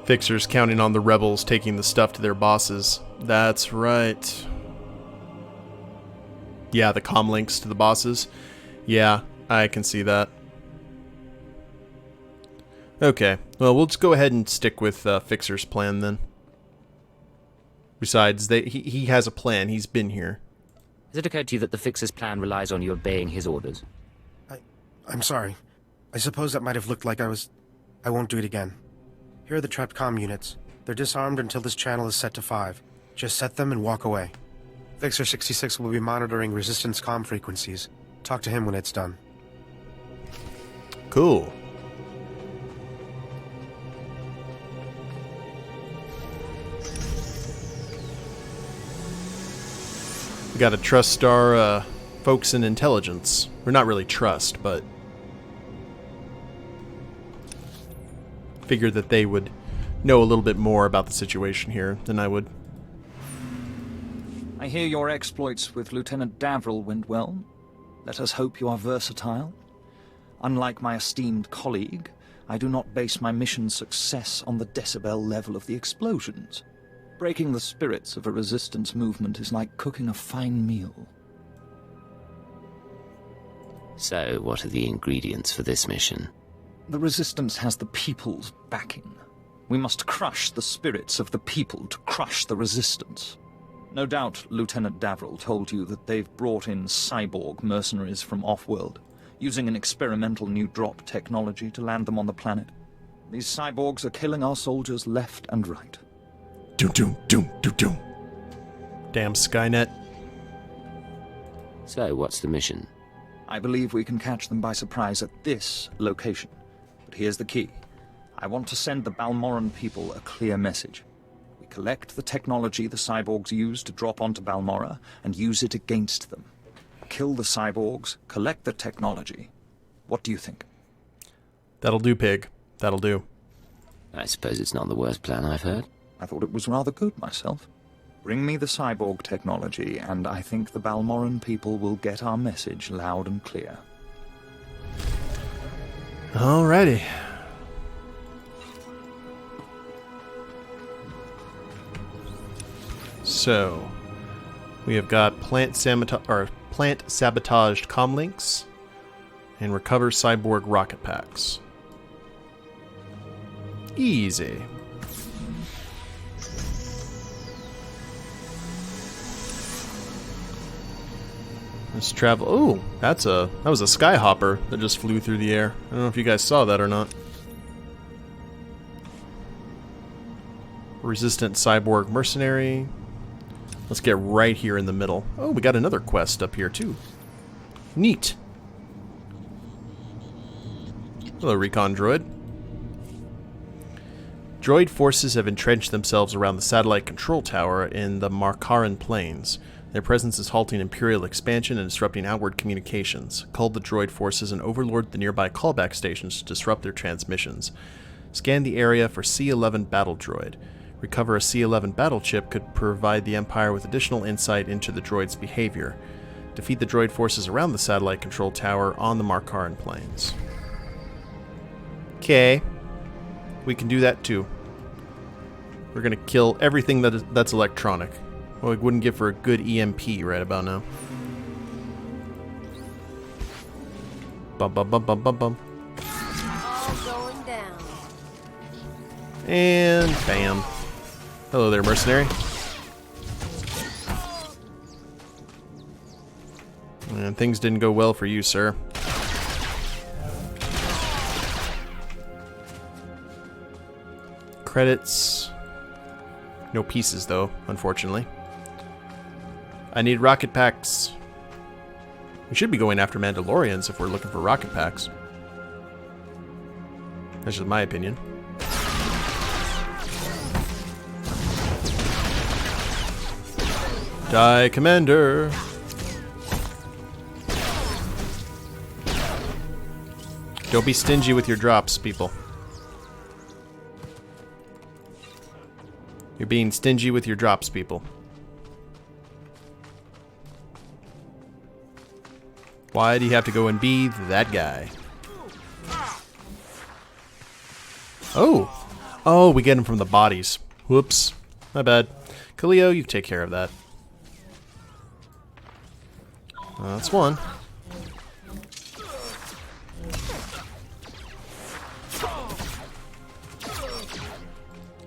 Fixer's counting on the rebels taking the stuff to their bosses. That's right. Yeah, the comm links to the bosses. Yeah, I can see that. Okay, well, we'll just go ahead and stick with Fixer's plan then. Besides, he has a plan. He's been here. Has it occurred to you that the Fixer's plan relies on you obeying his orders? I'm sorry. I suppose that might have looked like I won't do it again. Here are the trapped comm units. They're disarmed until this channel is set to 5. Just set them and walk away. Fixer 66 will be monitoring Resistance comm frequencies. Talk to him when it's done. Cool. We gotta trust our folks in intelligence. Or not really trust, but figured that they would know a little bit more about the situation here than I would. I hear your exploits with Lieutenant Davril went well. Let us hope you are versatile. Unlike my esteemed colleague, I do not base my mission's success on the decibel level of the explosions. Breaking the spirits of a resistance movement is like cooking a fine meal. So, what are the ingredients for this mission? The resistance has the people's backing. We must crush the spirits of the people to crush the resistance. No doubt Lieutenant Davril told you that they've brought in cyborg mercenaries from off-world, using an experimental new drop technology to land them on the planet. These cyborgs are killing our soldiers left and right. Doom, doom, doom, doom, doom. Damn Skynet. So, what's the mission? I believe we can catch them by surprise at this location. But here's the key. I want to send the Balmorran people a clear message. We collect the technology the cyborgs use to drop onto Balmorra and use it against them. Kill the cyborgs, collect the technology. What do you think? That'll do, Pig. That'll do. I suppose it's not the worst plan I've heard. I thought it was rather good myself. Bring me the cyborg technology, and I think the Balmorran people will get our message loud and clear. Alrighty. So, we have got plant sabotaged comlinks and recover cyborg rocket packs. Easy. Let's travel. Oh, that was a skyhopper that just flew through the air. I don't know if you guys saw that or not. Resistant cyborg mercenary. Let's get right here in the middle. Oh, we got another quest up here too. Neat. Hello, recon droid. Droid forces have entrenched themselves around the satellite control tower in the Markaran Plains. Their presence is halting Imperial expansion and disrupting outward communications. Cull the droid forces and overlord the nearby callback stations to disrupt their transmissions. Scan the area for C-11 battle droid. Recover a C-11 battle chip could provide the Empire with additional insight into the droid's behavior. Defeat the droid forces around the satellite control tower on the Markaran Plains. Okay. We can do that too. We're gonna kill everything that's electronic. Well, we wouldn't give for a good EMP right about now. Bum bum bum bum bum bum. All going down. And bam. Hello there, mercenary. And things didn't go well for you, sir. Credits. No pieces, though, unfortunately. I need rocket packs. We should be going after Mandalorians if we're looking for rocket packs. That's just my opinion. Die, Commander! Don't be stingy with your drops, people. You're being stingy with your drops, people. Why do you have to go and be that guy? Oh! Oh, we get him from the bodies. Whoops. My bad. Khaleo, you take care of that. That's one.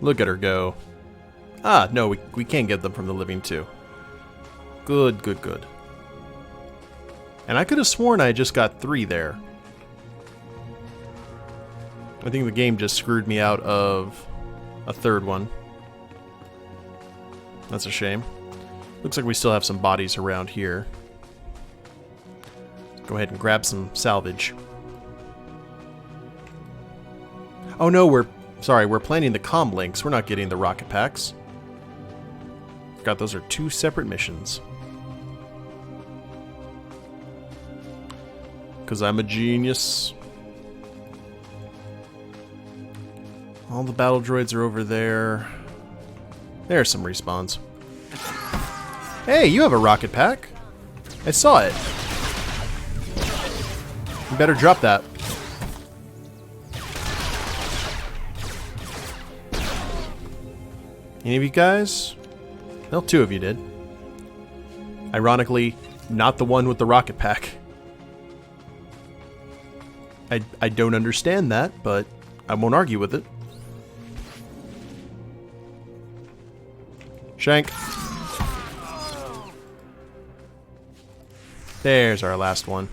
Look at her go. Ah, no, we can't get them from the living too. Good, good, good. And I could have sworn I just got 3 there. I think the game just screwed me out of a 3rd one. That's a shame. Looks like we still have some bodies around here. Go ahead and grab some salvage. Oh no, we're planning the comm links. We're not getting the rocket packs. Forgot those are 2 separate missions. Because I'm a genius. All the battle droids are over there. There's some respawns. Hey, you have a rocket pack. I saw it. You better drop that. Any of you guys? Well, 2 of you did. Ironically, not the one with the rocket pack. I don't understand that, but I won't argue with it. There's our last one.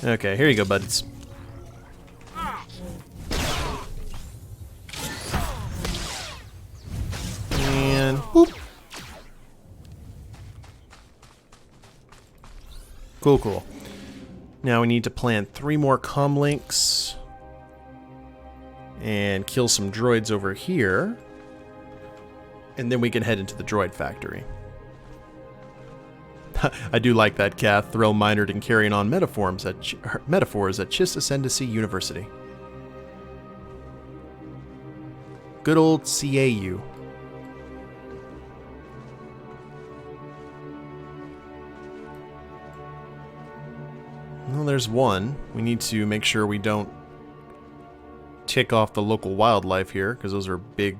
Okay, here you go, buds. And whoop. Cool, cool. Now we need to plant 3 more comm links and kill some droids over here. And then we can head into the droid factory. I do like that, Kath. Threll minored in carrying on metaphors at Chiss Ascendancy University. Good old CAU. Well, there's one. We need to make sure we don't tick off the local wildlife here, because those are big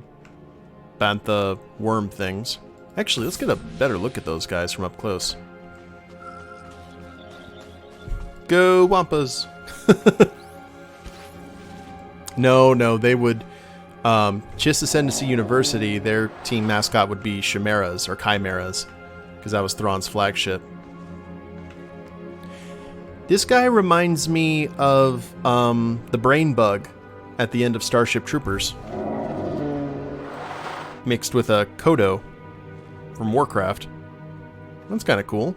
bantha worm things. Actually, let's get a better look at those guys from up close. Go Wampas! No, they would... Chiss Ascendancy University, their team mascot would be Chimeras, or Chimeras, because that was Thrawn's flagship. This guy reminds me of the brain bug at the end of Starship Troopers, mixed with a Kodo from Warcraft. That's kind of cool.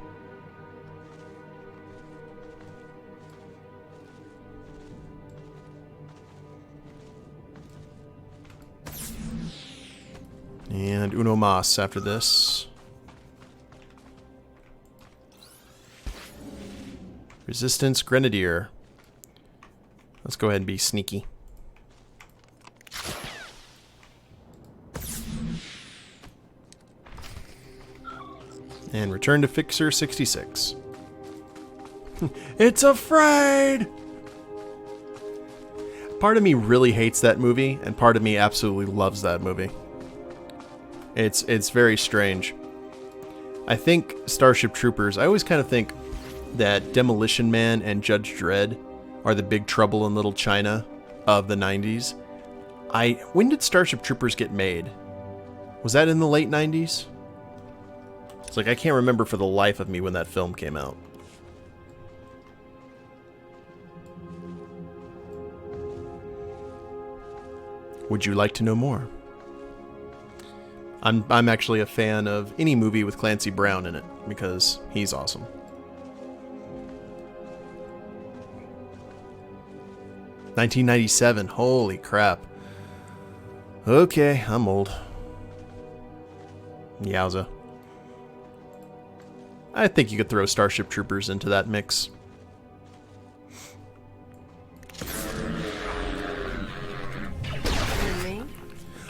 And uno mas after this. Resistance Grenadier. Let's go ahead and be sneaky. And return to Fixer 66. It's afraid! Part of me really hates that movie, and part of me absolutely loves that movie. It's very strange. I think Starship Troopers, I always kind of think that Demolition Man and Judge Dredd are the Big Trouble in Little China of the 90s. When did Starship Troopers get made? Was that in the late 90s? It's like I can't remember for the life of me when that film came out. Would you like to know more? I'm actually a fan of any movie with Clancy Brown in it because he's awesome. $1997. Holy crap. Okay, I'm old. Yowza. I think you could throw Starship Troopers into that mix.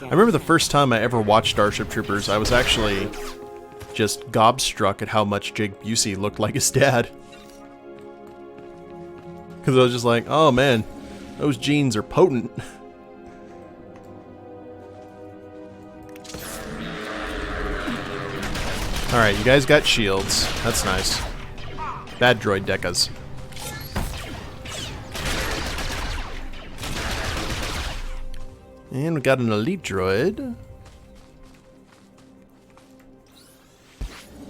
I remember the first time I ever watched Starship Troopers, I was actually just gobstruck at how much Jake Busey looked like his dad. Because I was just like, oh man, those genes are potent. Alright, you guys got shields. That's nice. Bad droid decas. And we got an elite droid.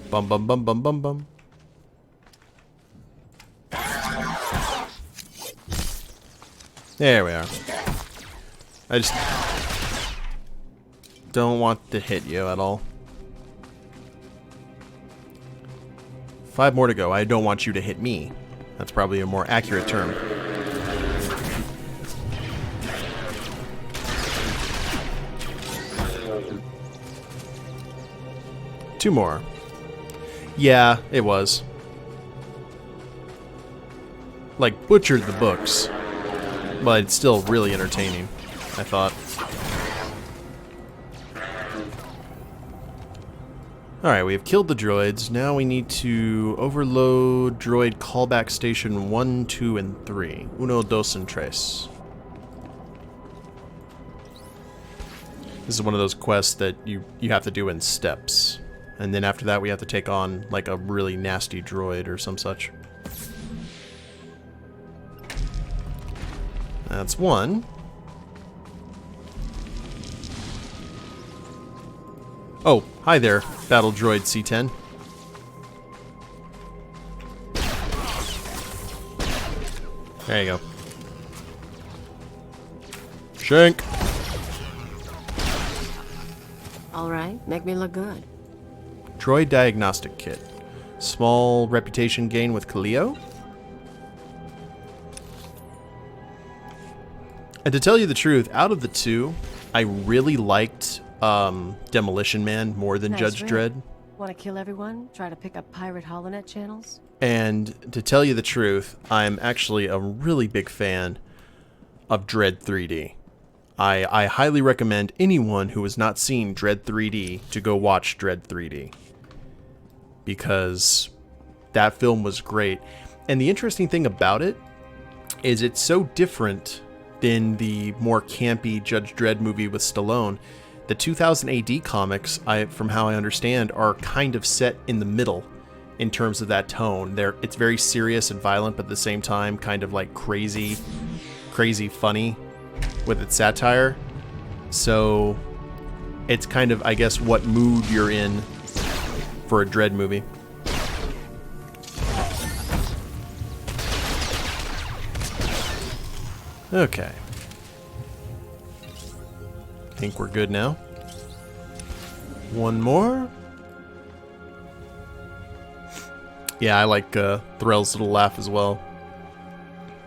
Bum bum bum bum bum bum. There we are. I just don't want to hit you at all. 5 more to go. I don't want you to hit me. That's probably a more accurate term. Two more. Yeah, it was. Like, butchered the books. But it's still really entertaining, I thought. Alright, we have killed the droids. Now we need to overload droid callback station 1, 2, and 3. Uno, dos, and tres. This is one of those quests that you have to do in steps. And then after that we have to take on like a really nasty droid or some such. That's one. Oh, hi there, Battle Droid C10. There you go. Shank. All right, make me look good. Droid diagnostic kit. Small reputation gain with Kaleo. And to tell you the truth, out of the two, I really liked Demolition Man more than Nice Judge rig. Dredd. Want to kill everyone? Try to pick up pirate holonet channels? And to tell you the truth, I'm actually a really big fan of Dredd 3D. I highly recommend anyone who has not seen Dredd 3D to go watch Dredd 3D. Because that film was great. And the interesting thing about it is it's so different than the more campy Judge Dredd movie with Stallone. The 2000 AD comics, from how I understand, are kind of set in the middle in terms of that tone. It's very serious and violent, but at the same time kind of like crazy funny with its satire. So it's kind of, I guess, what mood you're in for a Dredd movie. Okay. I think we're good now. One more. Yeah, I like Threll's little laugh as well.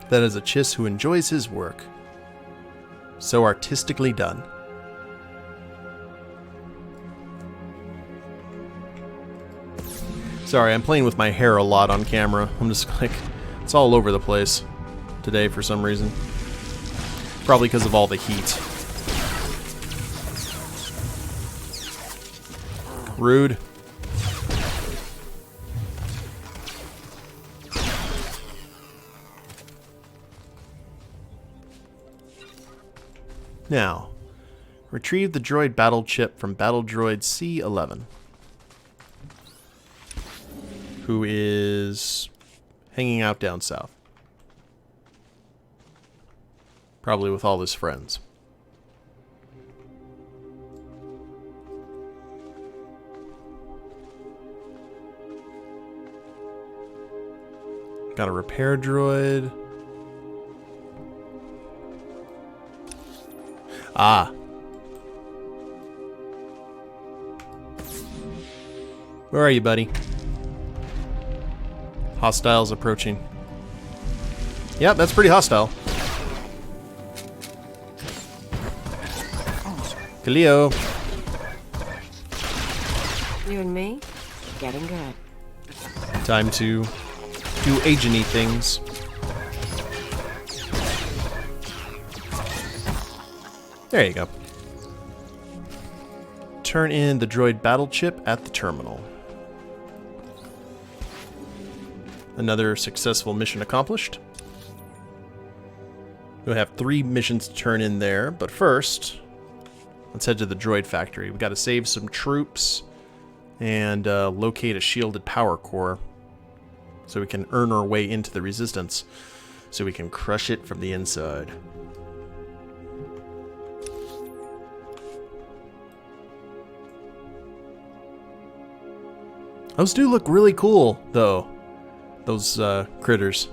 That is a Chiss who enjoys his work. So artistically done. Sorry, I'm playing with my hair a lot on camera. I'm just like, it's all over the place today for some reason. Probably because of all the heat. Rude. Now, retrieve the droid battle chip from battle droid C11, who is hanging out down south. Probably with all his friends. Got a repair droid. Ah. Where are you, buddy? Hostiles approaching. Yep, that's pretty hostile. Kaleo. You and me? Getting good. Time to do agent-y things. There you go. Turn in the droid battle chip at the terminal. Another successful mission accomplished. We'll have 3 missions to turn in there, but first, let's head to the droid factory. We've got to save some troops and locate a shielded power core so we can earn our way into the resistance so we can crush it from the inside. Those do look really cool, though. Those critters.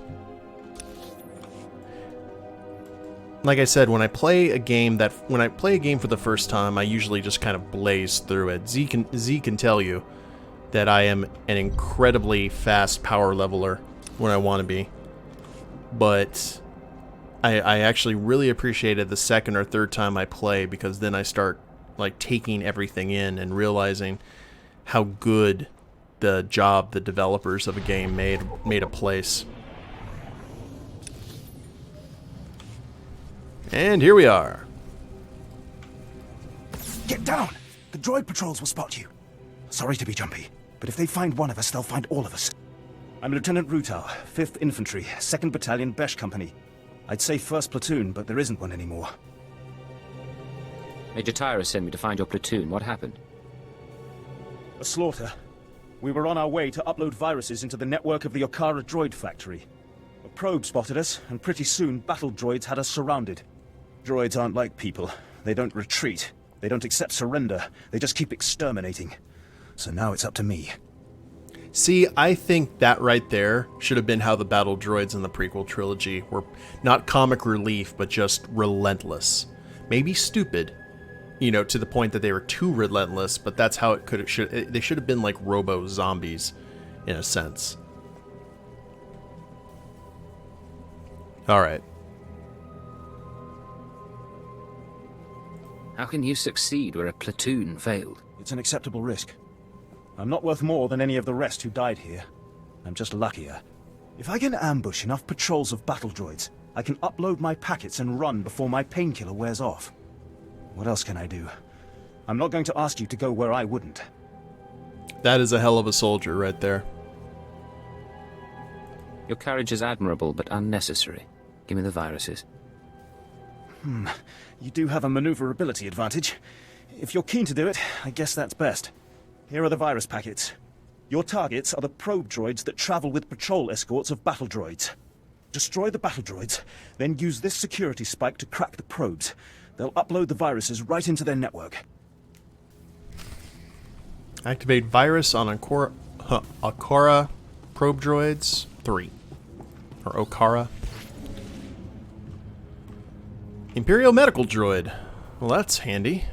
Like I said, when I play a game for the first time, I usually just kind of blaze through it. Z can tell you that I am an incredibly fast power leveler when I want to be. But I actually really appreciate it the second or third time I play, because then I start like taking everything in and realizing how good the job the developers of a game made a place. And here we are. Get down! The droid patrols will spot you. Sorry to be jumpy, but if they find one of us, they'll find all of us. I'm Lieutenant Rutau, 5th Infantry, 2nd Battalion, Besh Company. I'd say 1st Platoon, but there isn't one anymore. Major Tyra sent me to find your platoon. What happened? A slaughter. We were on our way to upload viruses into the network of the Okara Droid Factory. A probe spotted us, and pretty soon battle droids had us surrounded. Droids aren't like people. They don't retreat. They don't accept surrender. They just keep exterminating. So now it's up to me. See, I think that right there should have been how the battle droids in the prequel trilogy were not comic relief, but just relentless. Maybe stupid, you know, to the point that they were too relentless, but that's how they should have been like robo-zombies, in a sense. Alright. How can you succeed where a platoon failed? It's an acceptable risk. I'm not worth more than any of the rest who died here. I'm just luckier. If I can ambush enough patrols of battle droids, I can upload my packets and run before my painkiller wears off. What else can I do? I'm not going to ask you to go where I wouldn't. That is a hell of a soldier right there. Your courage is admirable, but unnecessary. Give me the viruses. You do have a maneuverability advantage. If you're keen to do it, I guess that's best. Here are the virus packets. Your targets are the probe droids that travel with patrol escorts of battle droids. Destroy the battle droids, then use this security spike to crack the probes. They'll upload the viruses right into their network. Activate virus on Okara probe droids 3. Or Okara. Imperial medical droid. Well, that's handy.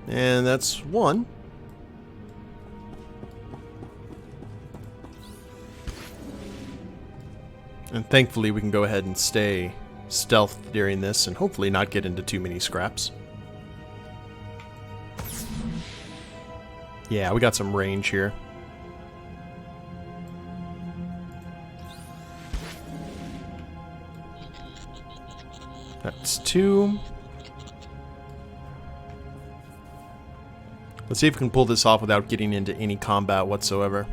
And that's 1. And thankfully we can go ahead and stay stealth during this and hopefully not get into too many scraps. Yeah, we got some range here. That's 2. Let's see if we can pull this off without getting into any combat whatsoever.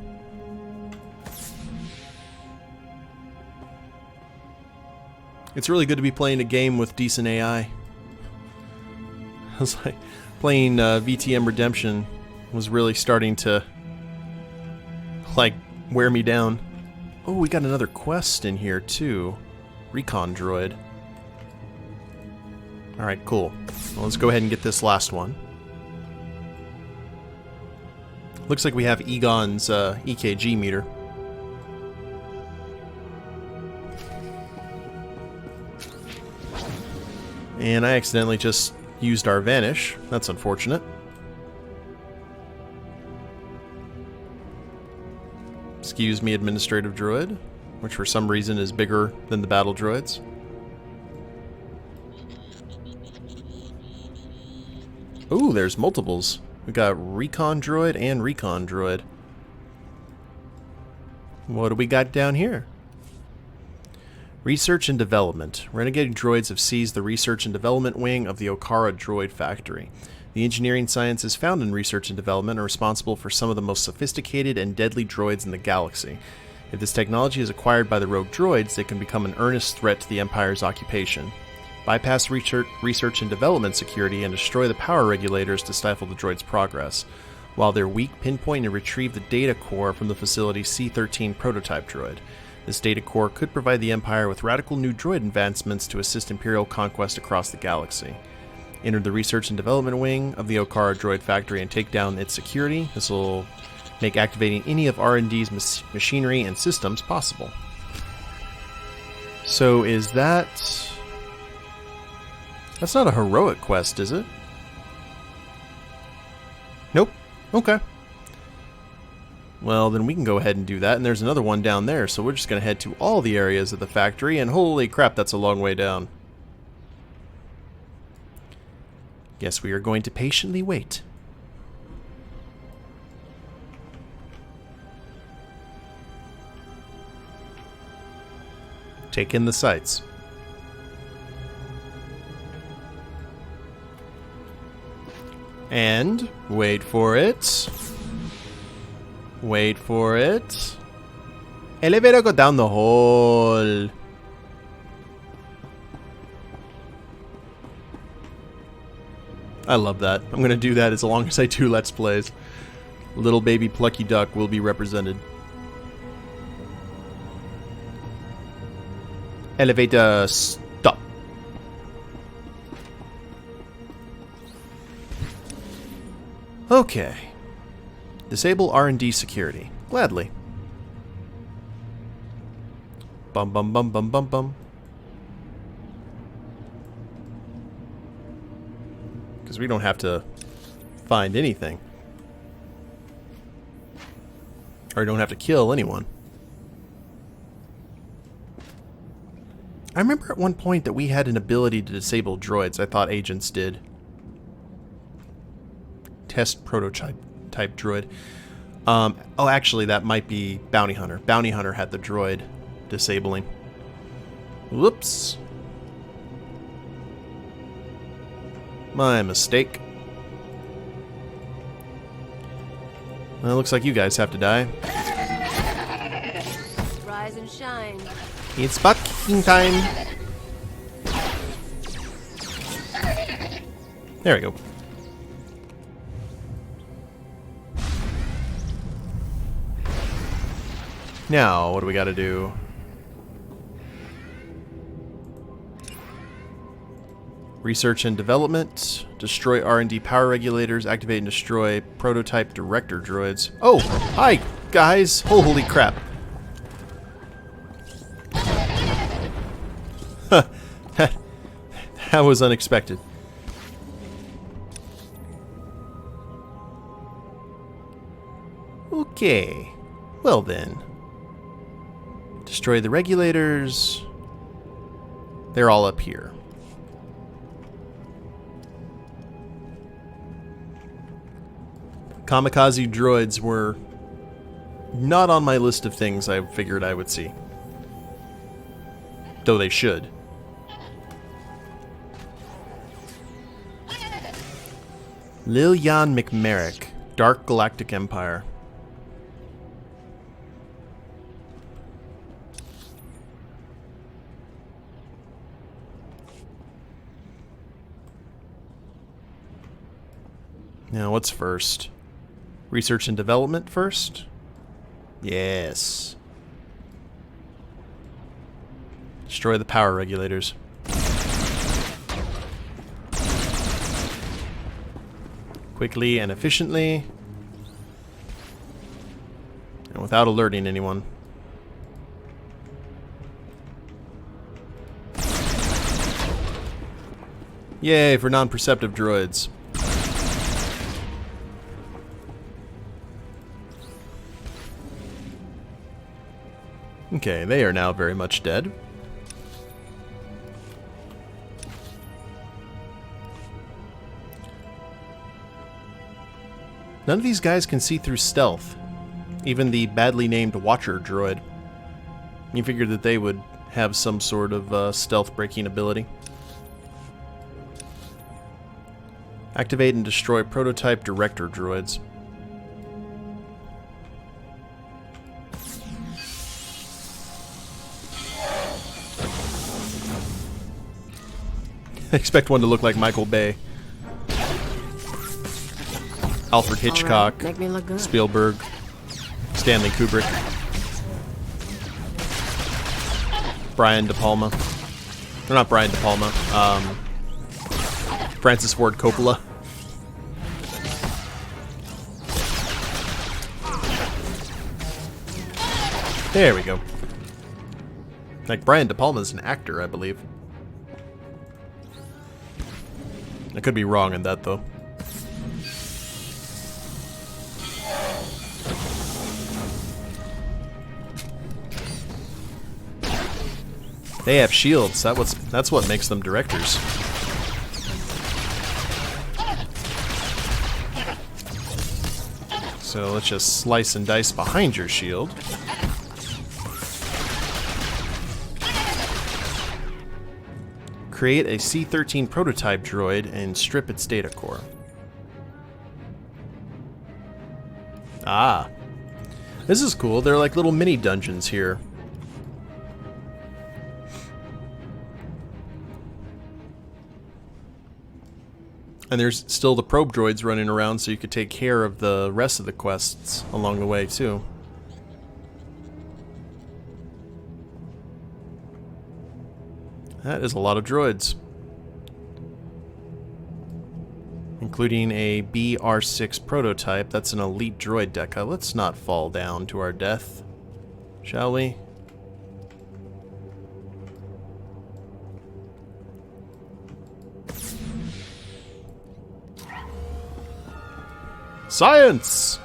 It's really good to be playing a game with decent AI. I was like, playing VTM Redemption was really starting to, like, wear me down. Oh, we got another quest in here, too. Recon droid. Alright, cool. Well, let's go ahead and get this last one. Looks like we have Egon's EKG meter. And I accidentally just used our vanish. That's unfortunate. Excuse me, administrative droid, which for some reason is bigger than the battle droids. Ooh, there's multiples. We got recon droid and recon droid. What do we got down here? Research and development. Renegade droids have seized the research and development wing of the Okara Droid Factory. The engineering sciences found in research and development are responsible for some of the most sophisticated and deadly droids in the galaxy. If this technology is acquired by the rogue droids, they can become an earnest threat to the Empire's occupation. Bypass research and development security and destroy the power regulators to stifle the droid's progress, while they're weak, pinpoint and retrieve the data core from the facility's C-13 prototype droid. This data core could provide the Empire with radical new droid advancements to assist Imperial conquest across the galaxy. Enter the research and development wing of the Okara Droid Factory and take down its security. This will make activating any of R&D's machinery and systems possible. So is that... That's not a heroic quest, is it? Nope. Okay. Well, then we can go ahead and do that, and there's another one down there, so we're just going to head to all the areas of the factory, and holy crap, that's a long way down. Guess we are going to patiently wait. Take in the sights. And wait for it. Wait for it. Elevator go down the hole. I love that. I'm gonna do that as long as I do Let's Plays. Little baby Plucky Duck will be represented. Elevator stop. Okay. Disable R&D security. Gladly. Bum bum bum bum bum bum. Because we don't have to find anything. Or don't have to kill anyone. I remember at one point that we had an ability to disable droids. I thought agents did. Test prototype droid. Oh, actually, that might be Bounty Hunter. Bounty Hunter had the droid disabling. Whoops. My mistake. Well, it looks like you guys have to die. Rise and shine. It's fucking time. There we go. Now, what do we got to do? Research and development. Destroy R&D power regulators. Activate and destroy prototype director droids. Oh, hi, guys. Holy crap. That was unexpected. Okay. Well then. Destroy the regulators. They're all up here. Kamikaze droids were not on my list of things I figured I would see. Though they should. Lillian McMerrick, Dark Galactic Empire. Now, what's first? Research and development first? Yes. Destroy the power regulators. Quickly and efficiently. And without alerting anyone. Yay for non-perceptive droids. Okay, they are now very much dead. None of these guys can see through stealth. Even the badly named Watcher droid. You figured that they would have some sort of stealth breaking ability. Activate and destroy prototype director droids. I expect one to look like Michael Bay. Alfred Hitchcock, make me look good. Spielberg, Stanley Kubrick, Brian De Palma. Or not Brian De Palma. Francis Ford Coppola. There we go. Like, Brian De Palma's an actor, I believe. I could be wrong in that, though. They have shields. That's what makes them directors. So let's just slice and dice behind your shield. Create a C-13 prototype droid and strip its data core. Ah. This is cool. They're like little mini dungeons here. And there's still the probe droids running around, so you could take care of the rest of the quests along the way, too. That is a lot of droids. including a BR6 prototype. That's an elite droid deca. Let's not fall down to our death, shall we? Science!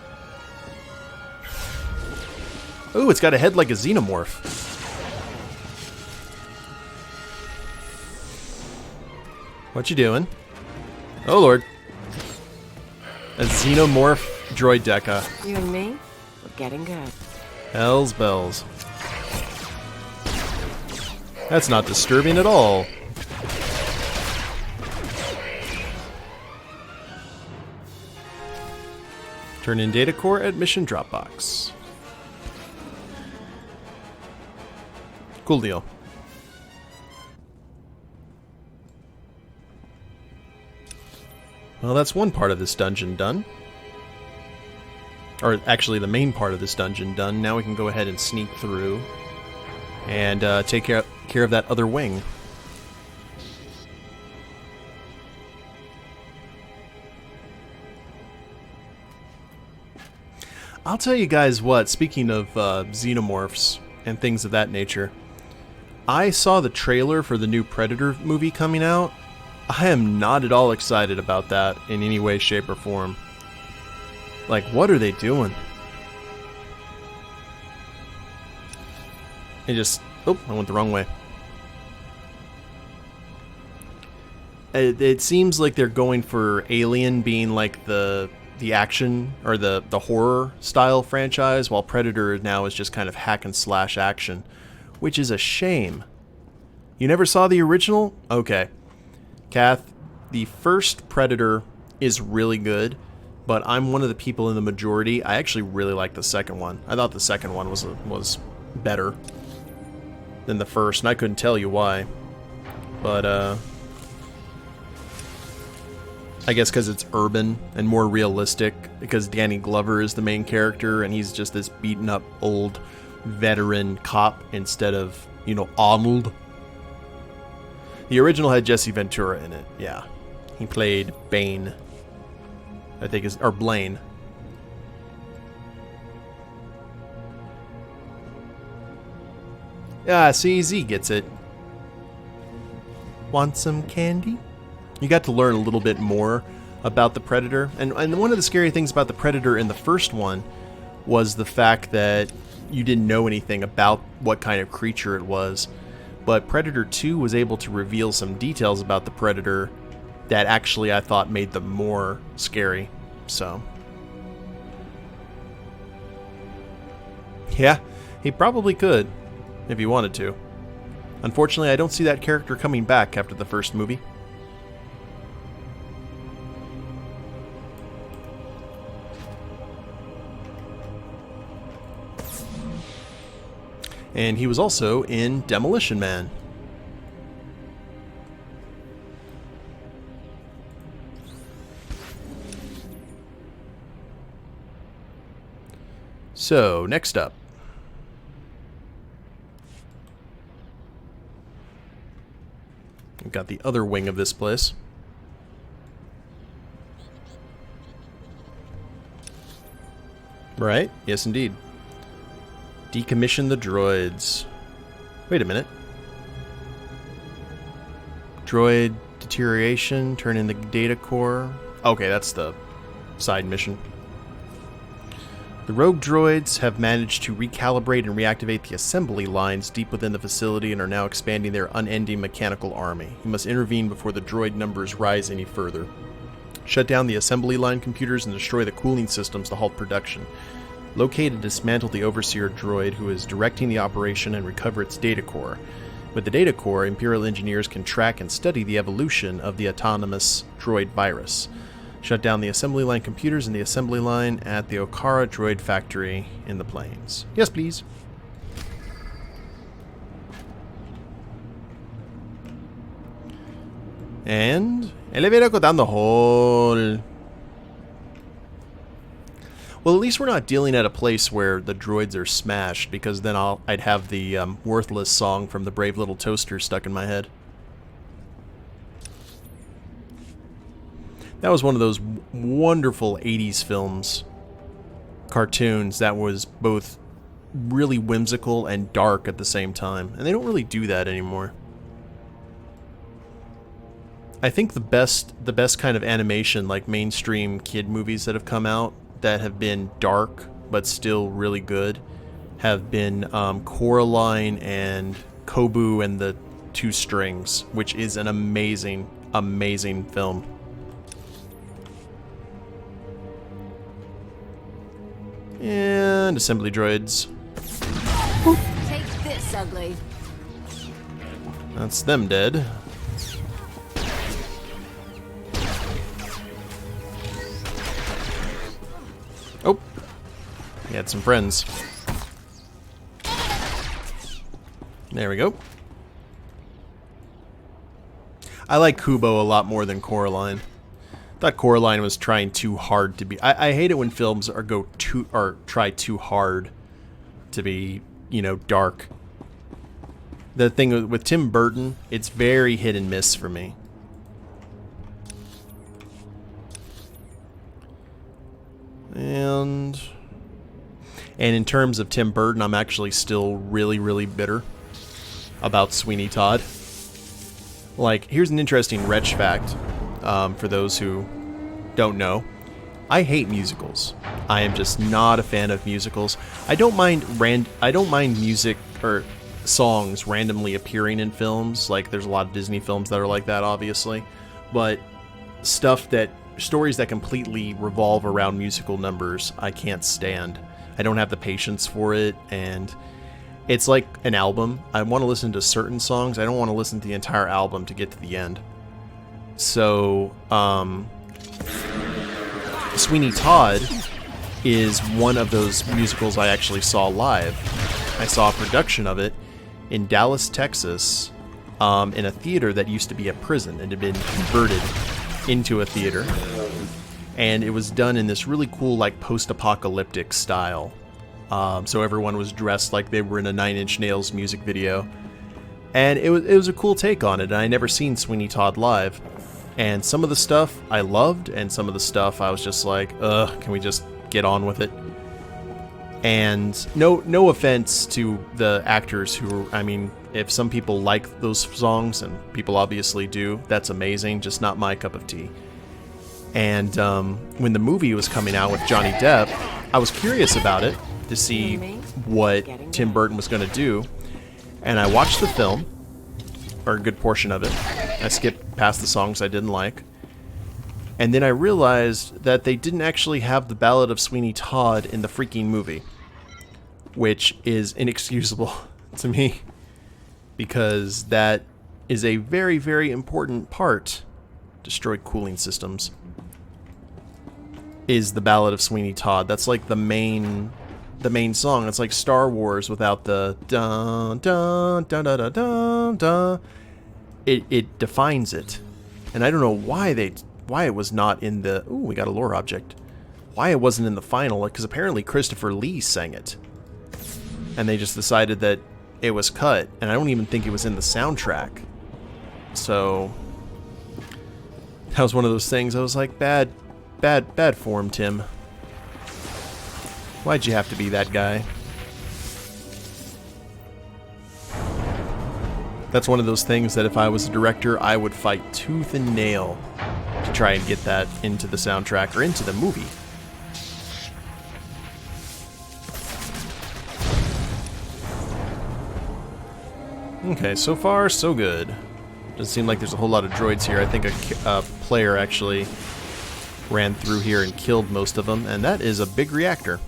Ooh, it's got a head like a xenomorph. What you doing? Oh lord. A xenomorph droid deca. You and me, we're getting good. Hell's bells. That's not disturbing at all. Turn in data core at mission Dropbox. Cool deal. Well, that's one part of this dungeon done. Or actually the main part of this dungeon done. Now we can go ahead and sneak through and take care of that other wing. I'll tell you guys what, speaking of xenomorphs and things of that nature, I saw the trailer for the new Predator movie coming out. I am not at all excited about that in any way, shape, or form. Like, what are they doing? It just... Oh, I went the wrong way. It seems like they're going for Alien being like the action or the horror style franchise, while Predator now is just kind of hack and slash action, which is a shame. You never saw the original? Okay. Kath, the first Predator is really good, but I'm one of the people in the majority. I actually really like the second one. I thought the second one was better than the first, and I couldn't tell you why. But I guess because it's urban and more realistic, because Danny Glover is the main character, and he's just this beaten up old veteran cop instead of, you know, Arnold. The original had Jesse Ventura in it, yeah. He played Bane, I think or Blaine. Yeah, see, Z gets it. Want some candy? You got to learn a little bit more about the Predator. And one of the scary things about the Predator in the first one was the fact that you didn't know anything about what kind of creature it was. But Predator 2 was able to reveal some details about the Predator that actually I thought made them more scary. So, yeah, he probably could if he wanted to. Unfortunately, I don't see that character coming back after the first movie. And he was also in Demolition Man. So, next up. We've got the other wing of this place. Right? Yes, indeed. Decommission the droids. Wait a minute. Droid deterioration, turn in the data core. Okay, that's the side mission. The rogue droids have managed to recalibrate and reactivate the assembly lines deep within the facility and are now expanding their unending mechanical army. You must intervene before the droid numbers rise any further. Shut down the assembly line computers and destroy the cooling systems to halt production. Locate and dismantle the Overseer droid who is directing the operation and recover its data core. With the data core, Imperial engineers can track and study the evolution of the autonomous droid virus. Shut down the assembly line computers and the assembly line at the Okara Droid Factory in the plains. Yes, please. And elevator go down the hole. Well, at least we're not dealing at a place where the droids are smashed, because then I'd have the worthless song from the Brave Little Toaster stuck in my head. That was one of those wonderful 80s films, cartoons that was both really whimsical and dark at the same time. And they don't really do that anymore. I think the best kind of animation, like mainstream kid movies that have come out that have been dark but still really good, have been Coraline and Kobu and the Two Strings, which is an amazing, amazing film. And assembly droids. Take this, ugly. That's them dead. Oh, he had some friends. There we go. I like Kubo a lot more than Coraline. Thought Coraline was trying too hard to be. I hate it when films try too hard to be, you know, dark. The thing with Tim Burton, it's very hit and miss for me. And in terms of Tim Burton, I'm actually still really, really bitter about Sweeney Todd. Like, here's an interesting Wretch fact, for those who don't know. I hate musicals. I am just not a fan of musicals. I don't mind music or songs randomly appearing in films. Like, there's a lot of Disney films that are like that, obviously. But stories that completely revolve around musical numbers, I can't stand. I don't have the patience for it, and it's like an album. I want to listen to certain songs. I don't want to listen to the entire album to get to the end. So, Sweeney Todd is one of those musicals I actually saw live. I saw a production of it in Dallas, Texas, in a theater that used to be a prison and had been converted into a theater. And it was done in this really cool, like, post-apocalyptic style. So everyone was dressed like they were in a Nine Inch Nails music video. And it was a cool take on it, and I never seen Sweeney Todd live. And some of the stuff I loved, and some of the stuff I was just like, ugh, can we just get on with it? And no offense to the actors who, I mean, if some people like those songs, and people obviously do, that's amazing, just not my cup of tea. And when the movie was coming out with Johnny Depp, I was curious about it to see what Tim Burton was going to do. And I watched the film, or a good portion of it. I skipped past the songs I didn't like. And then I realized that they didn't actually have the Ballad of Sweeney Todd in the freaking movie, which is inexcusable to me, because that is a very, very important part. Destroy cooling systems. Is the Ballad of Sweeney Todd. That's like the main song. It's like Star Wars without the dun dun dun dun dun dun dun. It defines it. And I don't know why it was not in the... Ooh, we got a lore object. Why it wasn't in the final, because apparently Christopher Lee sang it. And they just decided that it was cut, and I don't even think it was in the soundtrack. So that was one of those things I was like, bad form, Tim. Why'd you have to be that guy? That's one of those things that if I was a director, I would fight tooth and nail to try and get that into the soundtrack or into the movie. Okay, so far, so good. Doesn't seem like there's a whole lot of droids here. I think a player actually ran through here and killed most of them, and that is a big reactor.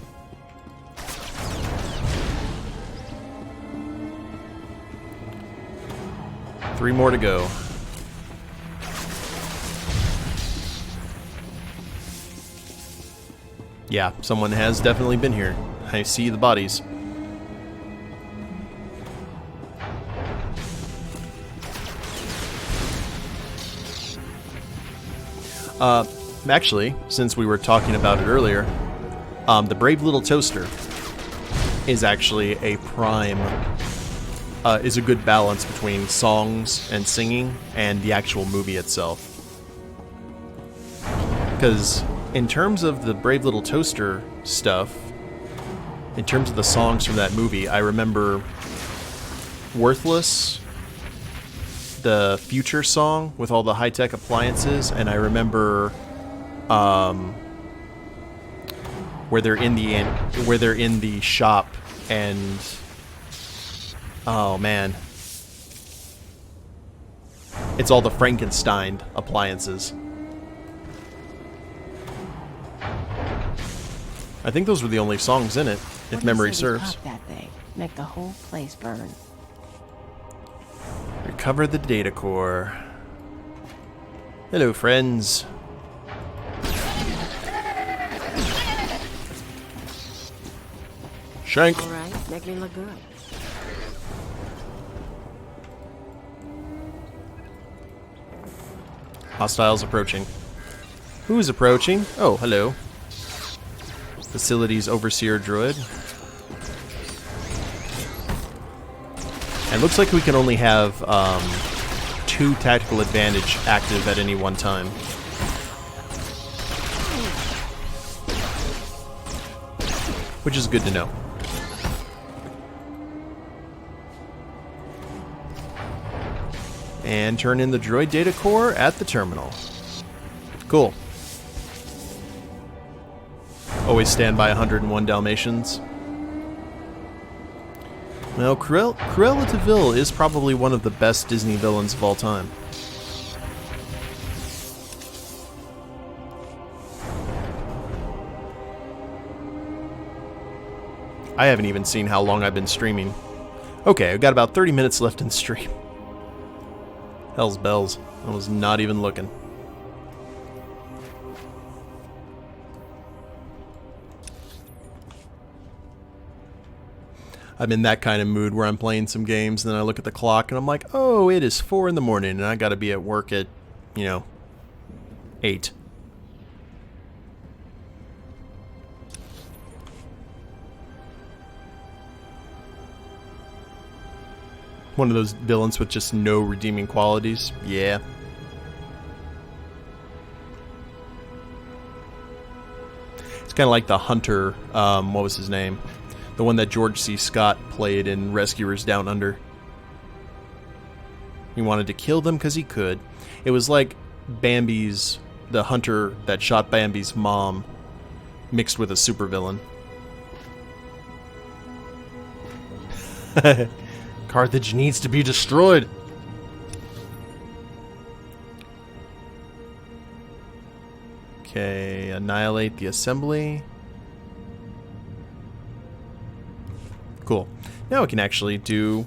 Three more to go. Yeah, someone has definitely been here. I see the bodies. Actually, since we were talking about it earlier, the Brave Little Toaster is actually a prime, is a good balance between songs and singing and the actual movie itself. Because in terms of the Brave Little Toaster stuff, in terms of the songs from that movie, I remember Worthless, the Future song with all the high-tech appliances, and I remember where they're in the shop and oh man, it's all the Frankenstein appliances. I think those were the only songs in it, if memory serves. Pop that thing. Make the whole place burn. Recover the data core. Hello, friends. Shank. All right, make me look good. Hostiles approaching. Who's approaching? Oh, hello. Facilities Overseer Droid. And looks like we can only have 2 tactical advantage active at any one time. Which is good to know. And turn in the droid data core at the terminal. Cool. Always stand by 101 Dalmatians. Well, Cruella de Vil is probably one of the best Disney villains of all time. I haven't even seen how long I've been streaming. Okay, I've got about 30 minutes left in stream. Hell's bells. I was not even looking. I'm in that kind of mood where I'm playing some games and then I look at the clock and I'm like, oh, it is 4 in the morning and I gotta be at work at, 8. One of those villains with just no redeeming qualities. Yeah. It's kind of like the Hunter, what was his name? The one that George C. Scott played in Rescuers Down Under. He wanted to kill them because he could. It was like Bambi's, the hunter that shot Bambi's mom, mixed with a supervillain. Carthage needs to be destroyed. Okay, annihilate the assembly. Cool. Now we can actually do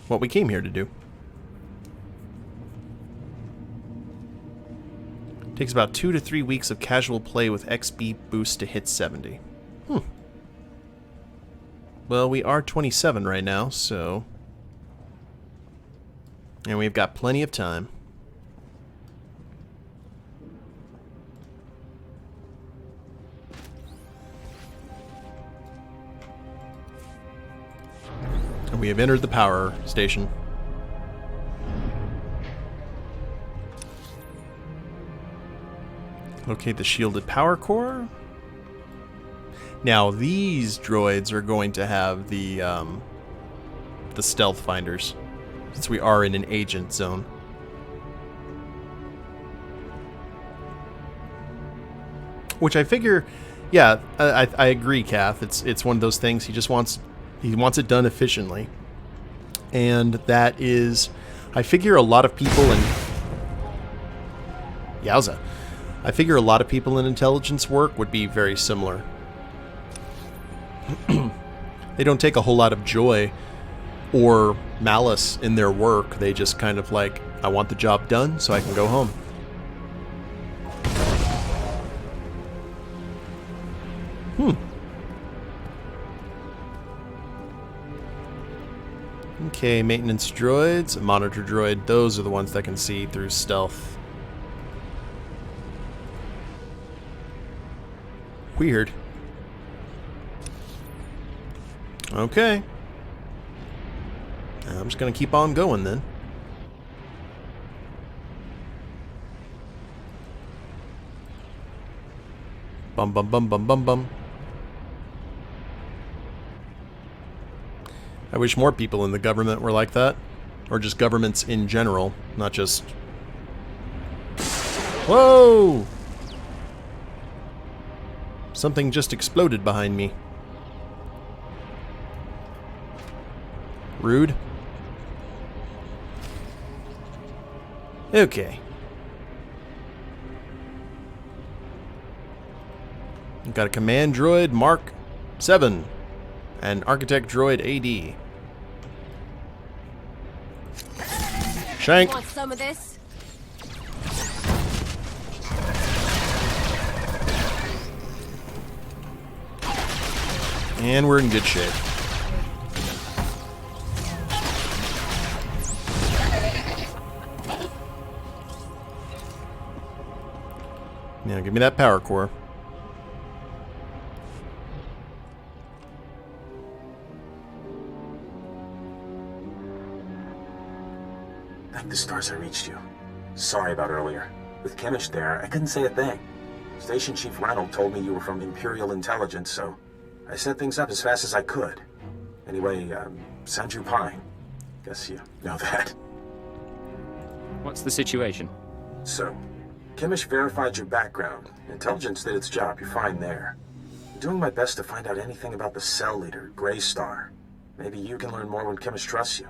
what we came here to do. Takes about 2 to 3 weeks of casual play with XP boost to hit 70. Well, we are 27 right now, so... And we've got plenty of time. And we have entered the power station. Locate the shielded power core. Now these droids are going to have the stealth finders, since we are in an agent zone. Which I figure, yeah, I agree, Kath. It's one of those things. He wants it done efficiently, and that is, I figure a lot of people in Yowza. I figure a lot of people in intelligence work would be very similar. They don't take a whole lot of joy or malice in their work. They just kind of like, I want the job done so I can go home. Okay, maintenance droids, a monitor droid, those are the ones that can see through stealth. Weird. Okay. I'm just gonna keep on going then. Bum bum bum bum bum bum. I wish more people in the government were like that. Or just governments in general, not just... Whoa! Something just exploded behind me. Rude. Okay. We've got a command droid Mark 7 and architect droid AD. Shank. Want some of this? And we're in good shape. Now give me that power core. Thank the stars I reached you. Sorry about earlier. With Chemish there, I couldn't say a thing. Station Chief Ranald told me you were from Imperial Intelligence, so I set things up as fast as I could. Anyway, Sanju Pine. Guess you know that. What's the situation? So, Chemish verified your background. Intelligence did its job. You're fine there. I'm doing my best to find out anything about the cell leader, Grey Star. Maybe you can learn more when Chemish trusts you.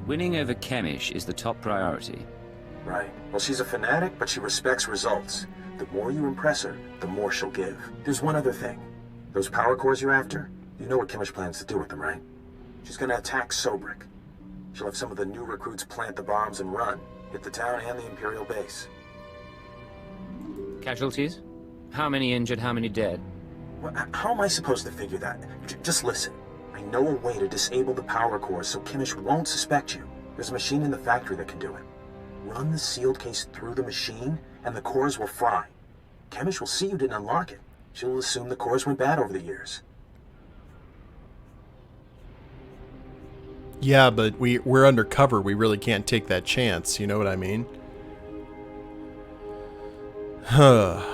Winning over Chemish is the top priority. Right. Well, she's a fanatic, but she respects results. The more you impress her, the more she'll give. There's one other thing. Those power cores you're after, you know what Chemish plans to do with them, right? She's gonna attack Sobrik. She'll have some of the new recruits plant the bombs and run, hit the town and the Imperial base. Casualties? How many injured, how many dead? Well, how am I supposed to figure that? Just listen. I know a way to disable the power cores so Chemish won't suspect you. There's a machine in the factory that can do it. Run the sealed case through the machine, and the cores will fry. Chemish will see you didn't unlock it. She'll assume the cores went bad over the years. Yeah, but we're undercover. We really can't take that chance. You know what I mean? Huh.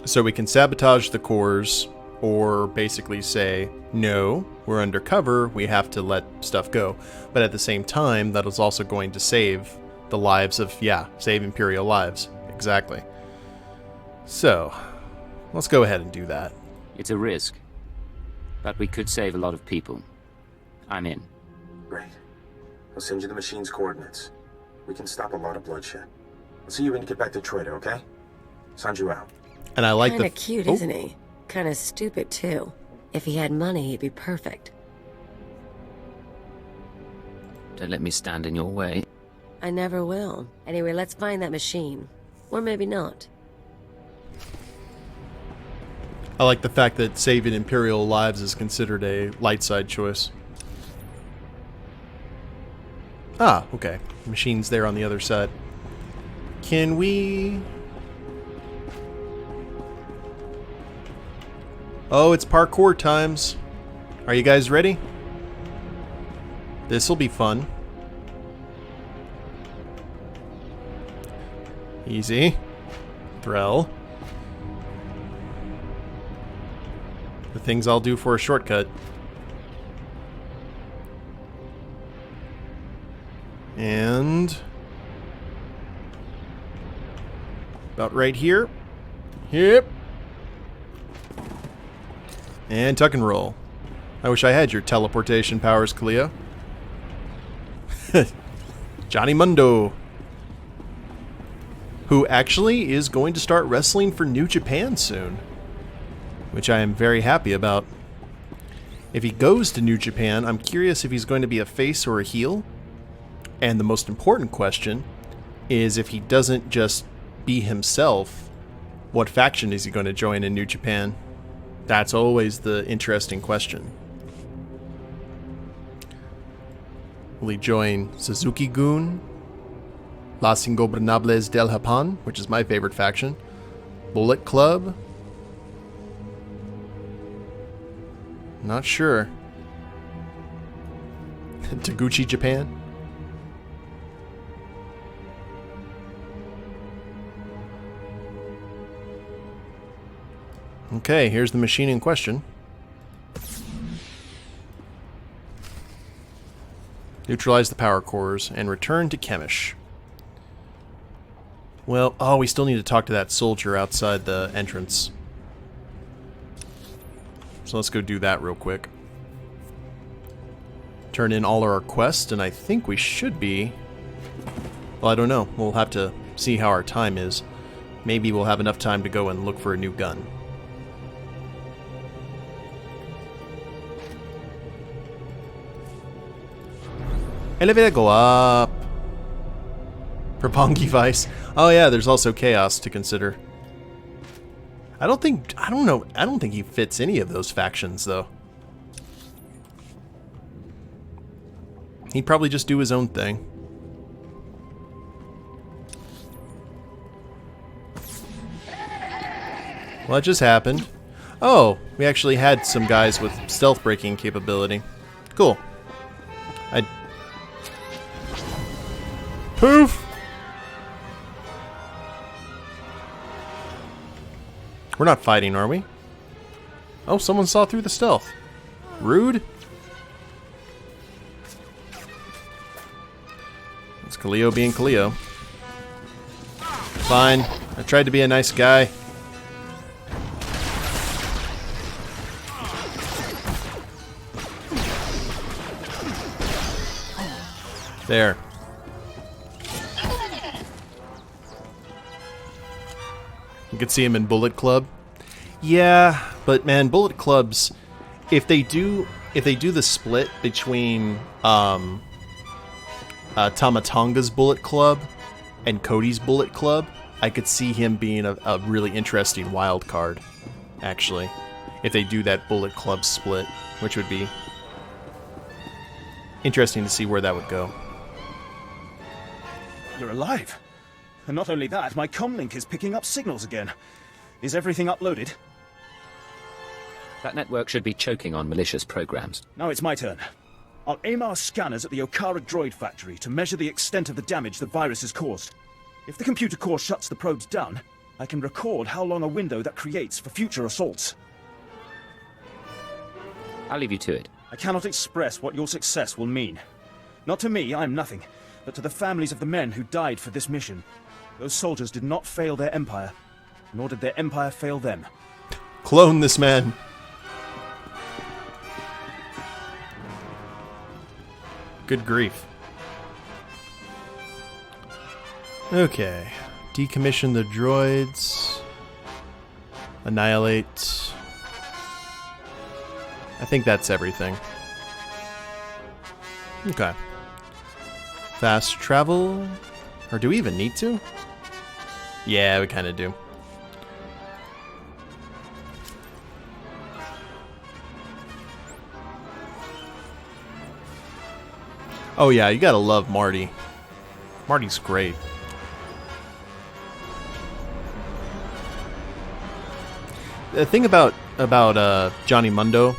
So we can sabotage the cores, or basically say, no, we're undercover, we have to let stuff go. But at the same time, that is also going to save the lives of, save Imperial lives. Exactly. So, let's go ahead and do that. It's a risk, but we could save a lot of people. I'm in. Great. I'll send you the machine's coordinates. We can stop a lot of bloodshed. I'll see you when you get back to Troida, okay? Sanju out. And I like Kinda cute, isn't he? Kinda stupid, too. If he had money, he'd be perfect. Don't let me stand in your way. I never will. Anyway, let's find that machine. Or maybe not. I like the fact that saving Imperial lives is considered a light side choice. Ah, okay. The machine's there on the other side. Can we... Oh, it's parkour times. Are you guys ready? This'll be fun. Easy. Threll. The things I'll do for a shortcut. And... about right here. Yep. And tuck and roll. I wish I had your teleportation powers, Cleo. Johnny Mundo. Who actually is going to start wrestling for New Japan soon. Which I am very happy about. If he goes to New Japan, I'm curious if he's going to be a face or a heel. And the most important question is if he doesn't just be himself, what faction is he going to join in New Japan? That's always the interesting question. Will he join Suzuki-gun, Las Ingobernables del Japón, which is my favorite faction, Bullet Club? Not sure. Taguchi Japan? Okay, here's the machine in question. Neutralize the power cores and return to Chemish. Well, oh, we still need to talk to that soldier outside the entrance. So let's go do that real quick. Turn in all our quests, and I think we should be... Well, I don't know. We'll have to see how our time is. Maybe we'll have enough time to go and look for a new gun. Elevator go up. Propongi Vice. Oh yeah, there's also Chaos to consider. I don't think he fits any of those factions though. He'd probably just do his own thing. What just happened? Oh, we actually had some guys with stealth breaking capability. Cool. Poof! We're not fighting, are we? Oh, someone saw through the stealth. Rude. It's Kaleo being Kaleo. Fine. I tried to be a nice guy. There. You can see him in Bullet Club. Yeah, but man, Bullet Clubs, if they do the split between Tamatonga's Bullet Club and Cody's Bullet Club, I could see him being a really interesting wild card, actually. If they do that Bullet Club split, which would be interesting to see where that would go. You're alive. And not only that, my comlink is picking up signals again. Is everything uploaded? That network should be choking on malicious programs. Now it's my turn. I'll aim our scanners at the Okara Droid Factory to measure the extent of the damage the virus has caused. If the computer core shuts the probes down, I can record how long a window that creates for future assaults. I'll leave you to it. I cannot express what your success will mean. Not to me, I'm nothing, but to the families of the men who died for this mission. Those soldiers did not fail their empire, nor did their empire fail them. Clone this man. Good grief. Okay. Decommission the droids. Annihilate. I think that's everything. Okay. Fast travel. Or do we even need to? Yeah, we kind of do. Oh yeah, you gotta love Marty. Marty's great. The thing about Johnny Mundo,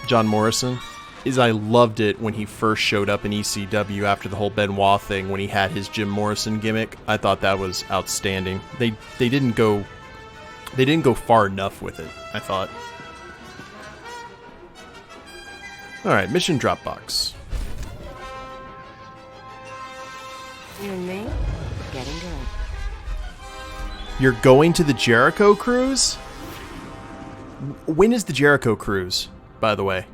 John Morrison, is I loved it when he first showed up in ECW after the whole Benoit thing, when he had his Jim Morrison gimmick. I thought that was outstanding. They didn't go far enough with it, I thought. Alright, mission Dropbox. You and me? Getting good. You're going to the Jericho cruise? When is the Jericho cruise, by the way?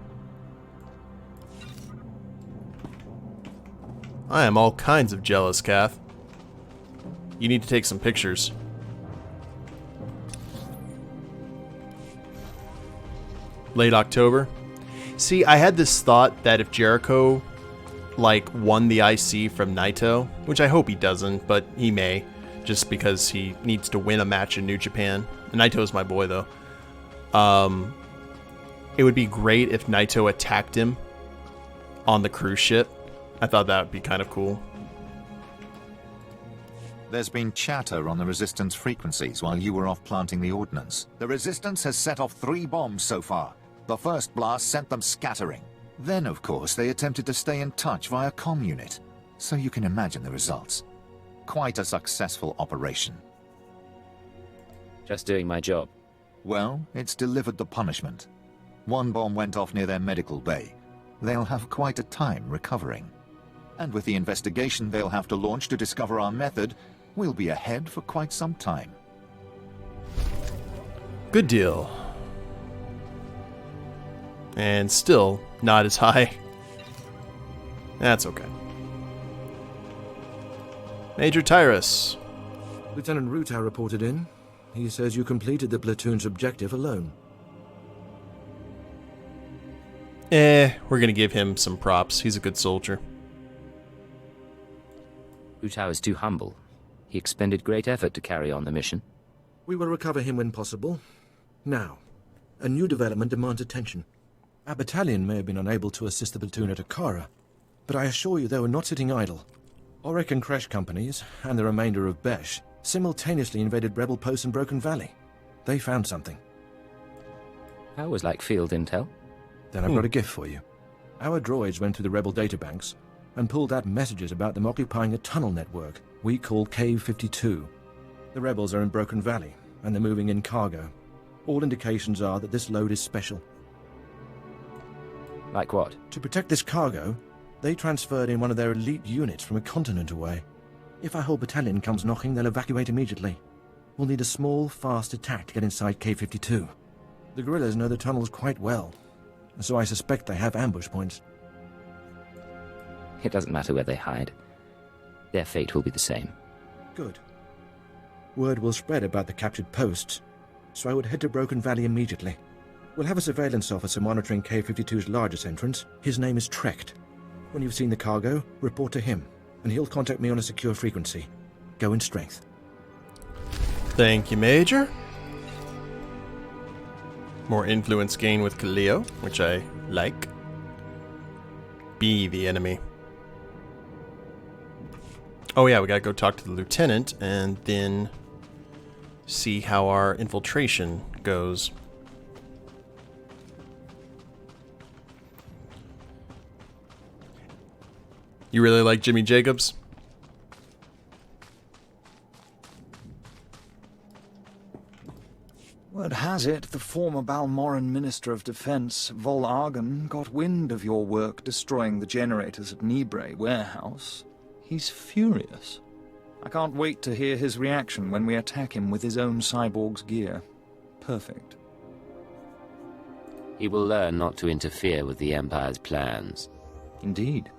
I am all kinds of jealous, Kath. You need to take some pictures. Late October. See, I had this thought that if Jericho, won the IC from Naito, which I hope he doesn't, but he may, just because he needs to win a match in New Japan. And Naito's my boy, though. It would be great if Naito attacked him on the cruise ship. I thought that would be kind of cool. There's been chatter on the Resistance frequencies while you were off planting the ordnance. The Resistance has set off 3 bombs so far. The first blast sent them scattering. Then, of course, they attempted to stay in touch via comm unit. So you can imagine the results. Quite a successful operation. Just doing my job. Well, it's delivered the punishment. One bomb went off near their medical bay. They'll have quite a time recovering. And with the investigation they'll have to launch to discover our method, we'll be ahead for quite some time. Good deal. And still not as high. That's okay. Major Tyrus. Lieutenant Ruta reported in. He says you completed the platoon's objective alone. We're gonna give him some props. He's a good soldier. Ruta is too humble. He expended great effort to carry on the mission. We will recover him when possible. Now, a new development demands attention. Our battalion may have been unable to assist the platoon at Okara, but I assure you they were not sitting idle. Auric and Kresh companies, and the remainder of Besh, simultaneously invaded rebel posts in Broken Valley. They found something. That was like field intel. Then I've got a gift for you. Our droids went through the rebel databanks and pulled out messages about them occupying a tunnel network we call Cave 52. The rebels are in Broken Valley, and they're moving in cargo. All indications are that this load is special. Like what? To protect this cargo, they transferred in one of their elite units from a continent away. If our whole battalion comes knocking, they'll evacuate immediately. We'll need a small, fast attack to get inside K-52. The guerrillas know the tunnels quite well, so I suspect they have ambush points. It doesn't matter where they hide. Their fate will be the same. Good. Word will spread about the captured posts, so I would head to Broken Valley immediately. We'll have a surveillance officer monitoring K-52's largest entrance. His name is Trecht. When you've seen the cargo, report to him, and he'll contact me on a secure frequency. Go in strength. Thank you, Major. More influence gain with Kaleo, which I like. Be the enemy. Oh yeah, we gotta go talk to the lieutenant and then see how our infiltration goes. You really like Jimmy Jacobs? Word has it, the former Balmorran Minister of Defense, Vol Argon, got wind of your work destroying the generators at Nibre warehouse. He's furious. I can't wait to hear his reaction when we attack him with his own cyborg's gear. Perfect. He will learn not to interfere with the Empire's plans. Indeed.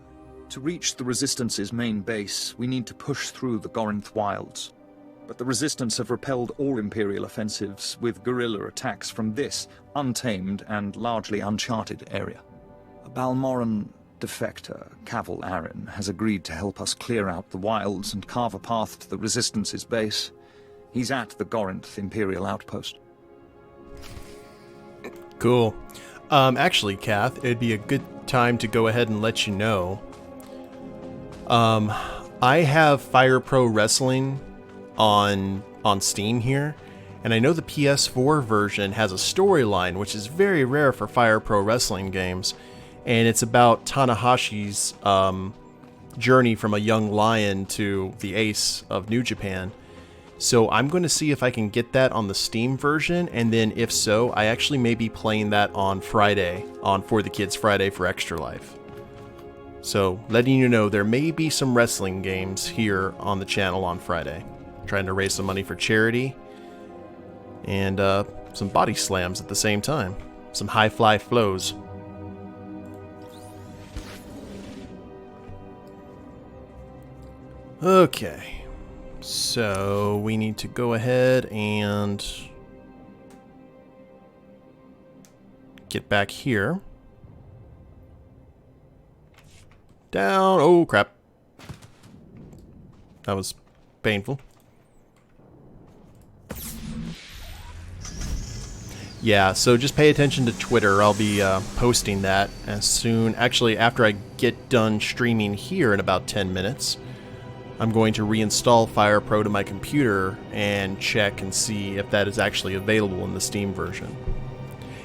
To reach the Resistance's main base, we need to push through the Gorinth wilds. But the Resistance have repelled all Imperial offensives with guerrilla attacks from this untamed and largely uncharted area. A Balmorran defector, Cavil Aren, has agreed to help us clear out the wilds and carve a path to the Resistance's base. He's at the Gorinth Imperial outpost. Cool. Actually, Kath, it'd be a good time to go ahead and let you know. I have Fire Pro Wrestling on Steam here, and I know the PS4 version has a storyline, which is very rare for Fire Pro Wrestling games, and it's about Tanahashi's journey from a young lion to the ace of New Japan. So I'm going to see if I can get that on the Steam version, and then if so, I actually may be playing that on Friday, on For the Kids Friday for Extra Life. So letting you know, there may be some wrestling games here on the channel on Friday. Trying to raise some money for charity, and some body slams at the same time. Some high fly flows. Okay, so we need to go ahead and get back here. Down. Oh, crap. That was painful. Yeah, so just pay attention to Twitter. I'll be posting that as soon. Actually, after I get done streaming here in about 10 minutes, I'm going to reinstall Fire Pro to my computer and check and see if that is actually available in the Steam version.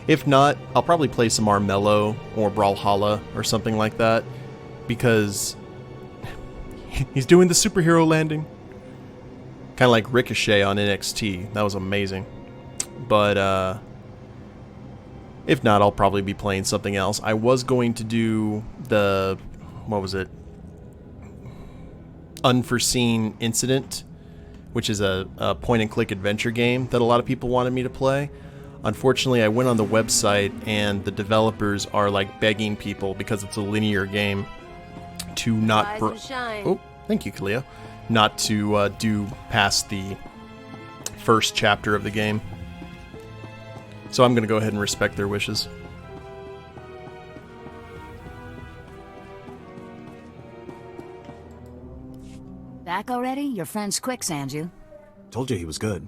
If not, I'll probably play some Armello or Brawlhalla or something like that, because he's doing the superhero landing. Kind of like Ricochet on NXT. That was amazing. But if not, I'll probably be playing something else. I was going to do the, what was it? Unforeseen Incident, which is a point-and-click adventure game that a lot of people wanted me to play. Unfortunately, I went on the website and the developers are like begging people, because it's a linear game, to not... Rise and shine. Oh, thank you, Kalia. Not to do past the first chapter of the game. So I'm going to go ahead and respect their wishes. Back already? Your friend's quick, Sanju. Told you he was good.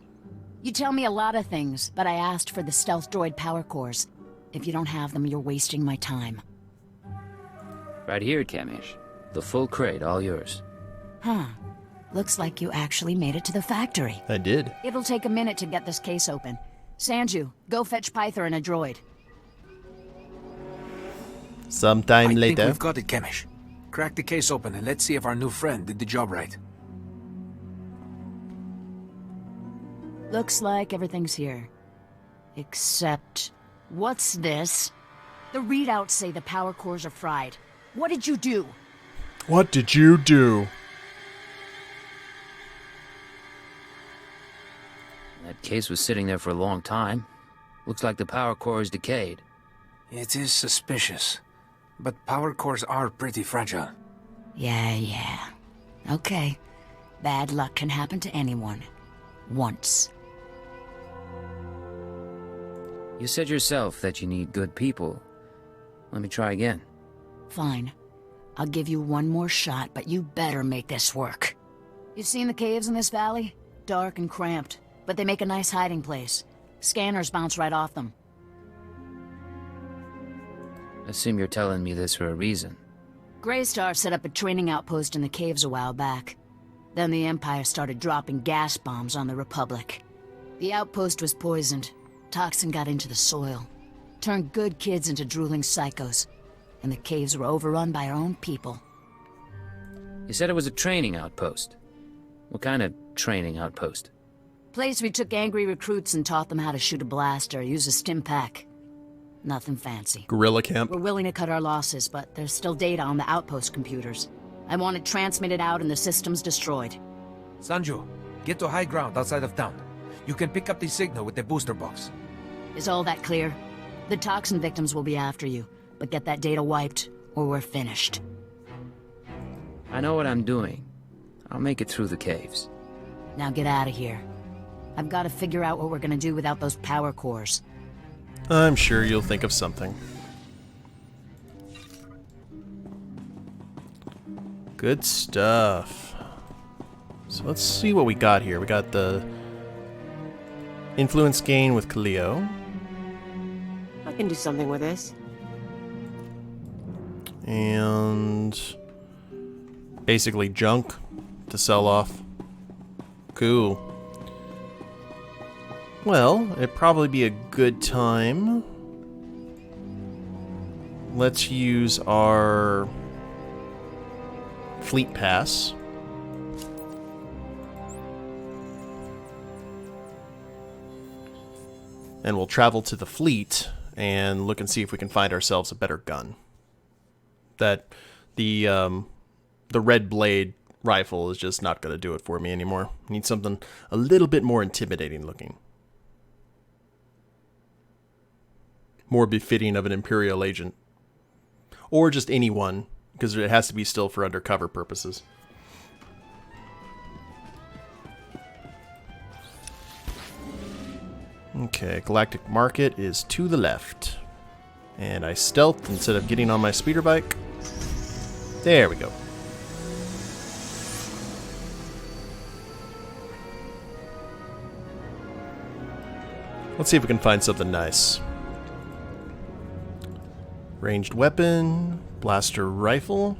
You tell me a lot of things, but I asked for the stealth droid power cores. If you don't have them, you're wasting my time. Right here, Kamish. The full crate, all yours. Huh. Looks like you actually made it to the factory. I did. It'll take a minute to get this case open. Sanju, go fetch Pyther and a droid. Sometime I later. think we've got it, Kamish. Crack the case open and let's see if our new friend did the job right. Looks like everything's here. Except... what's this? The readouts say the power cores are fried. What did you do? What did you do? That case was sitting there for a long time. Looks like the power core is decayed. It is suspicious, but power cores are pretty fragile. Yeah. Okay. Bad luck can happen to anyone. Once. You said yourself that you need good people. Let me try again. Fine. I'll give you one more shot, but you better make this work. You seen the caves in this valley? Dark and cramped, but they make a nice hiding place. Scanners bounce right off them. Assume you're telling me this for a reason. Greystar set up a training outpost in the caves a while back. Then the Empire started dropping gas bombs on the Republic. The outpost was poisoned. Toxin got into the soil. Turned good kids into drooling psychos. And the caves were overrun by our own people. You said it was a training outpost. What kind of training outpost? Place we took angry recruits and taught them how to shoot a blaster, use a stim pack. Nothing fancy. Guerrilla camp. We're willing to cut our losses, but there's still data on the outpost computers. I want it transmitted out and the systems destroyed. Sanju, get to high ground outside of town. You can pick up the signal with the booster box. Is all that clear? The toxin victims will be after you, but get that data wiped, or we're finished. I know what I'm doing. I'll make it through the caves. Now get out of here. I've got to figure out what we're gonna do without those power cores. I'm sure you'll think of something. Good stuff. So let's see what we got here. We got the influence gain with Cleo. I can do something with this. And basically junk to sell off. Cool. Well, it'd probably be a good time. Let's use our fleet pass. And we'll travel to the fleet and look and see if we can find ourselves a better gun. That the red blade rifle is just not going to do it for me anymore. I need something a little bit more intimidating looking. More befitting of an Imperial agent. Or just anyone, because it has to be still for undercover purposes. Okay, Galactic Market is to the left. And I stealthed instead of getting on my speeder bike. There we go. Let's see if we can find something nice. Ranged weapon, blaster rifle,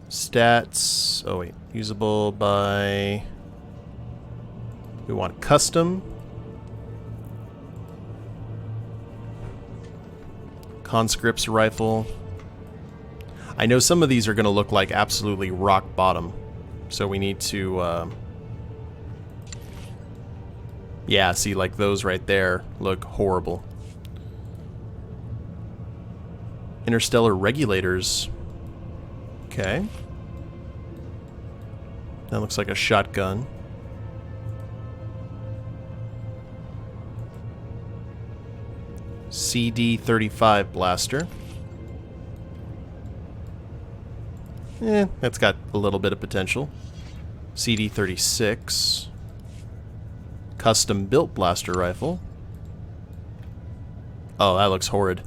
stats, oh wait, usable by, we want custom, conscript's rifle. I know some of these are going to look like absolutely rock bottom, so we need to Yeah, see, like those right there look horrible. Interstellar regulators. Okay. That looks like a shotgun. CD-35 blaster. That's got a little bit of potential. CD-36. Custom-built blaster rifle. Oh, that looks horrid.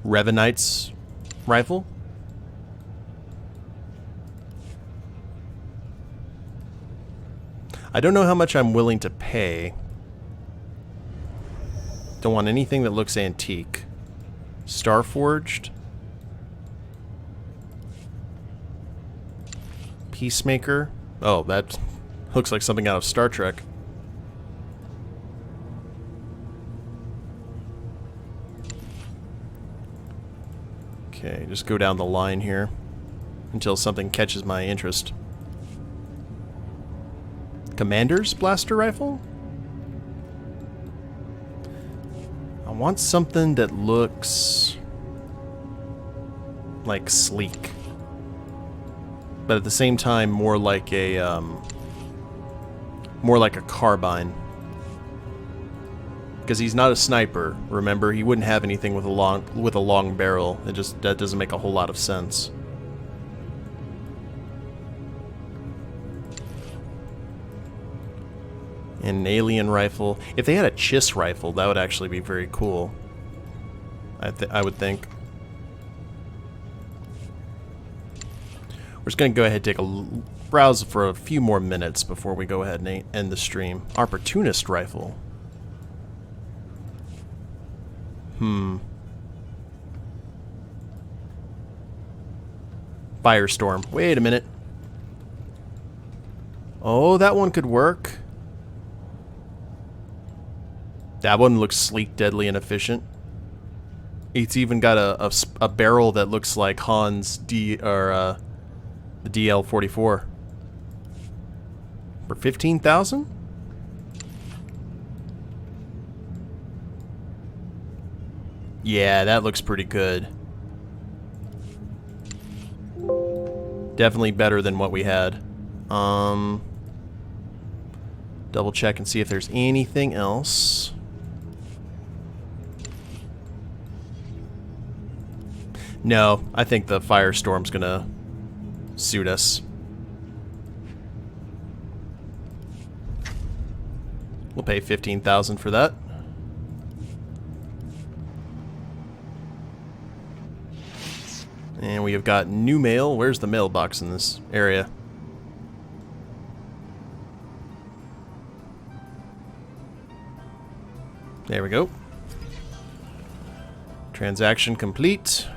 Revanite's rifle. I don't know how much I'm willing to pay. Don't want anything that looks antique. Starforged. Peacemaker. Oh, that looks like something out of Star Trek. Okay, just go down the line here until something catches my interest. Commander's blaster rifle? I want something that looks like sleek, but at the same time more like a carbine. Because he's not a sniper. Remember, he wouldn't have anything with a long barrel. That doesn't make a whole lot of sense. And an alien rifle. If they had a Chiss rifle, that would actually be very cool. I would think. We're just going to go ahead and take a browse for a few more minutes before we go ahead and end the stream. Opportunist rifle. Firestorm. Wait a minute. Oh, that one could work. That one looks sleek, deadly, and efficient. It's even got a barrel that looks like Han's the DL-44. For 15,000? Yeah, that looks pretty good. Definitely better than what we had. Double check and see if there's anything else. No, I think the Firestorm's gonna suit us. We'll pay 15,000 for that. And we have got new mail. Where's the mailbox in this area? There we go. Transaction complete.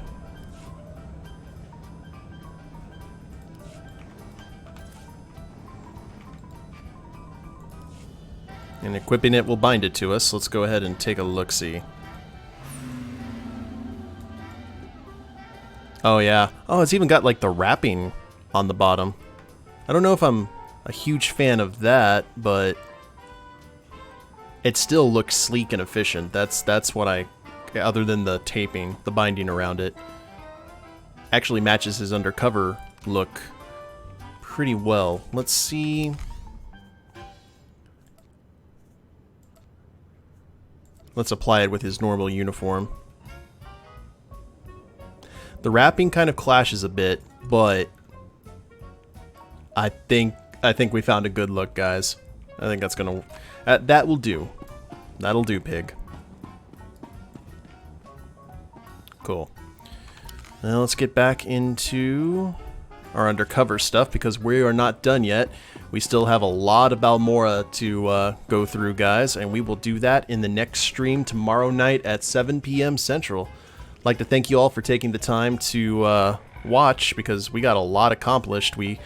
And equipping it will bind it to us. Let's go ahead and take a look-see. Oh, yeah. Oh, it's even got, like, the wrapping on the bottom. I don't know if I'm a huge fan of that, but it still looks sleek and efficient. That's what I... Other than the taping, the binding around it. Actually matches his undercover look pretty well. Let's see... Let's apply it with his normal uniform. The wrapping kind of clashes a bit, but I think we found a good look, guys. I think that's gonna that will do. That'll do, pig. Cool. Now let's get back into our undercover stuff because we are not done yet. We still have a lot of Balmorra to go through, guys, and we will do that in the next stream tomorrow night at 7 p.m. Central. I'd like to thank you all for taking the time to watch because we got a lot accomplished. We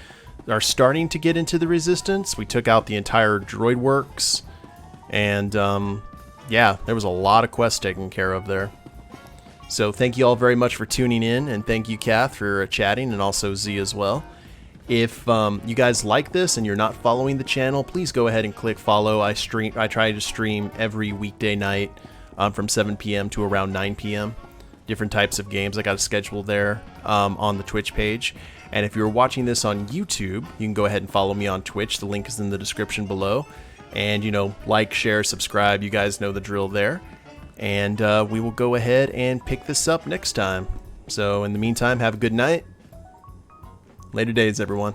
are starting to get into the Resistance. We took out the entire droid works, and yeah, there was a lot of quests taken care of there. So thank you all very much for tuning in, and thank you, Kath, for chatting, and also Z as well. If you guys like this and you're not following the channel, please go ahead and click follow. I try to stream every weekday night from 7 p.m. to around 9 p.m. Different types of games. I got a schedule there on the Twitch page. And if you're watching this on YouTube, you can go ahead and follow me on Twitch. The link is in the description below. And, you know, like, share, subscribe. You guys know the drill there. And we will go ahead and pick this up next time. So in the meantime, have a good night. Later days, everyone.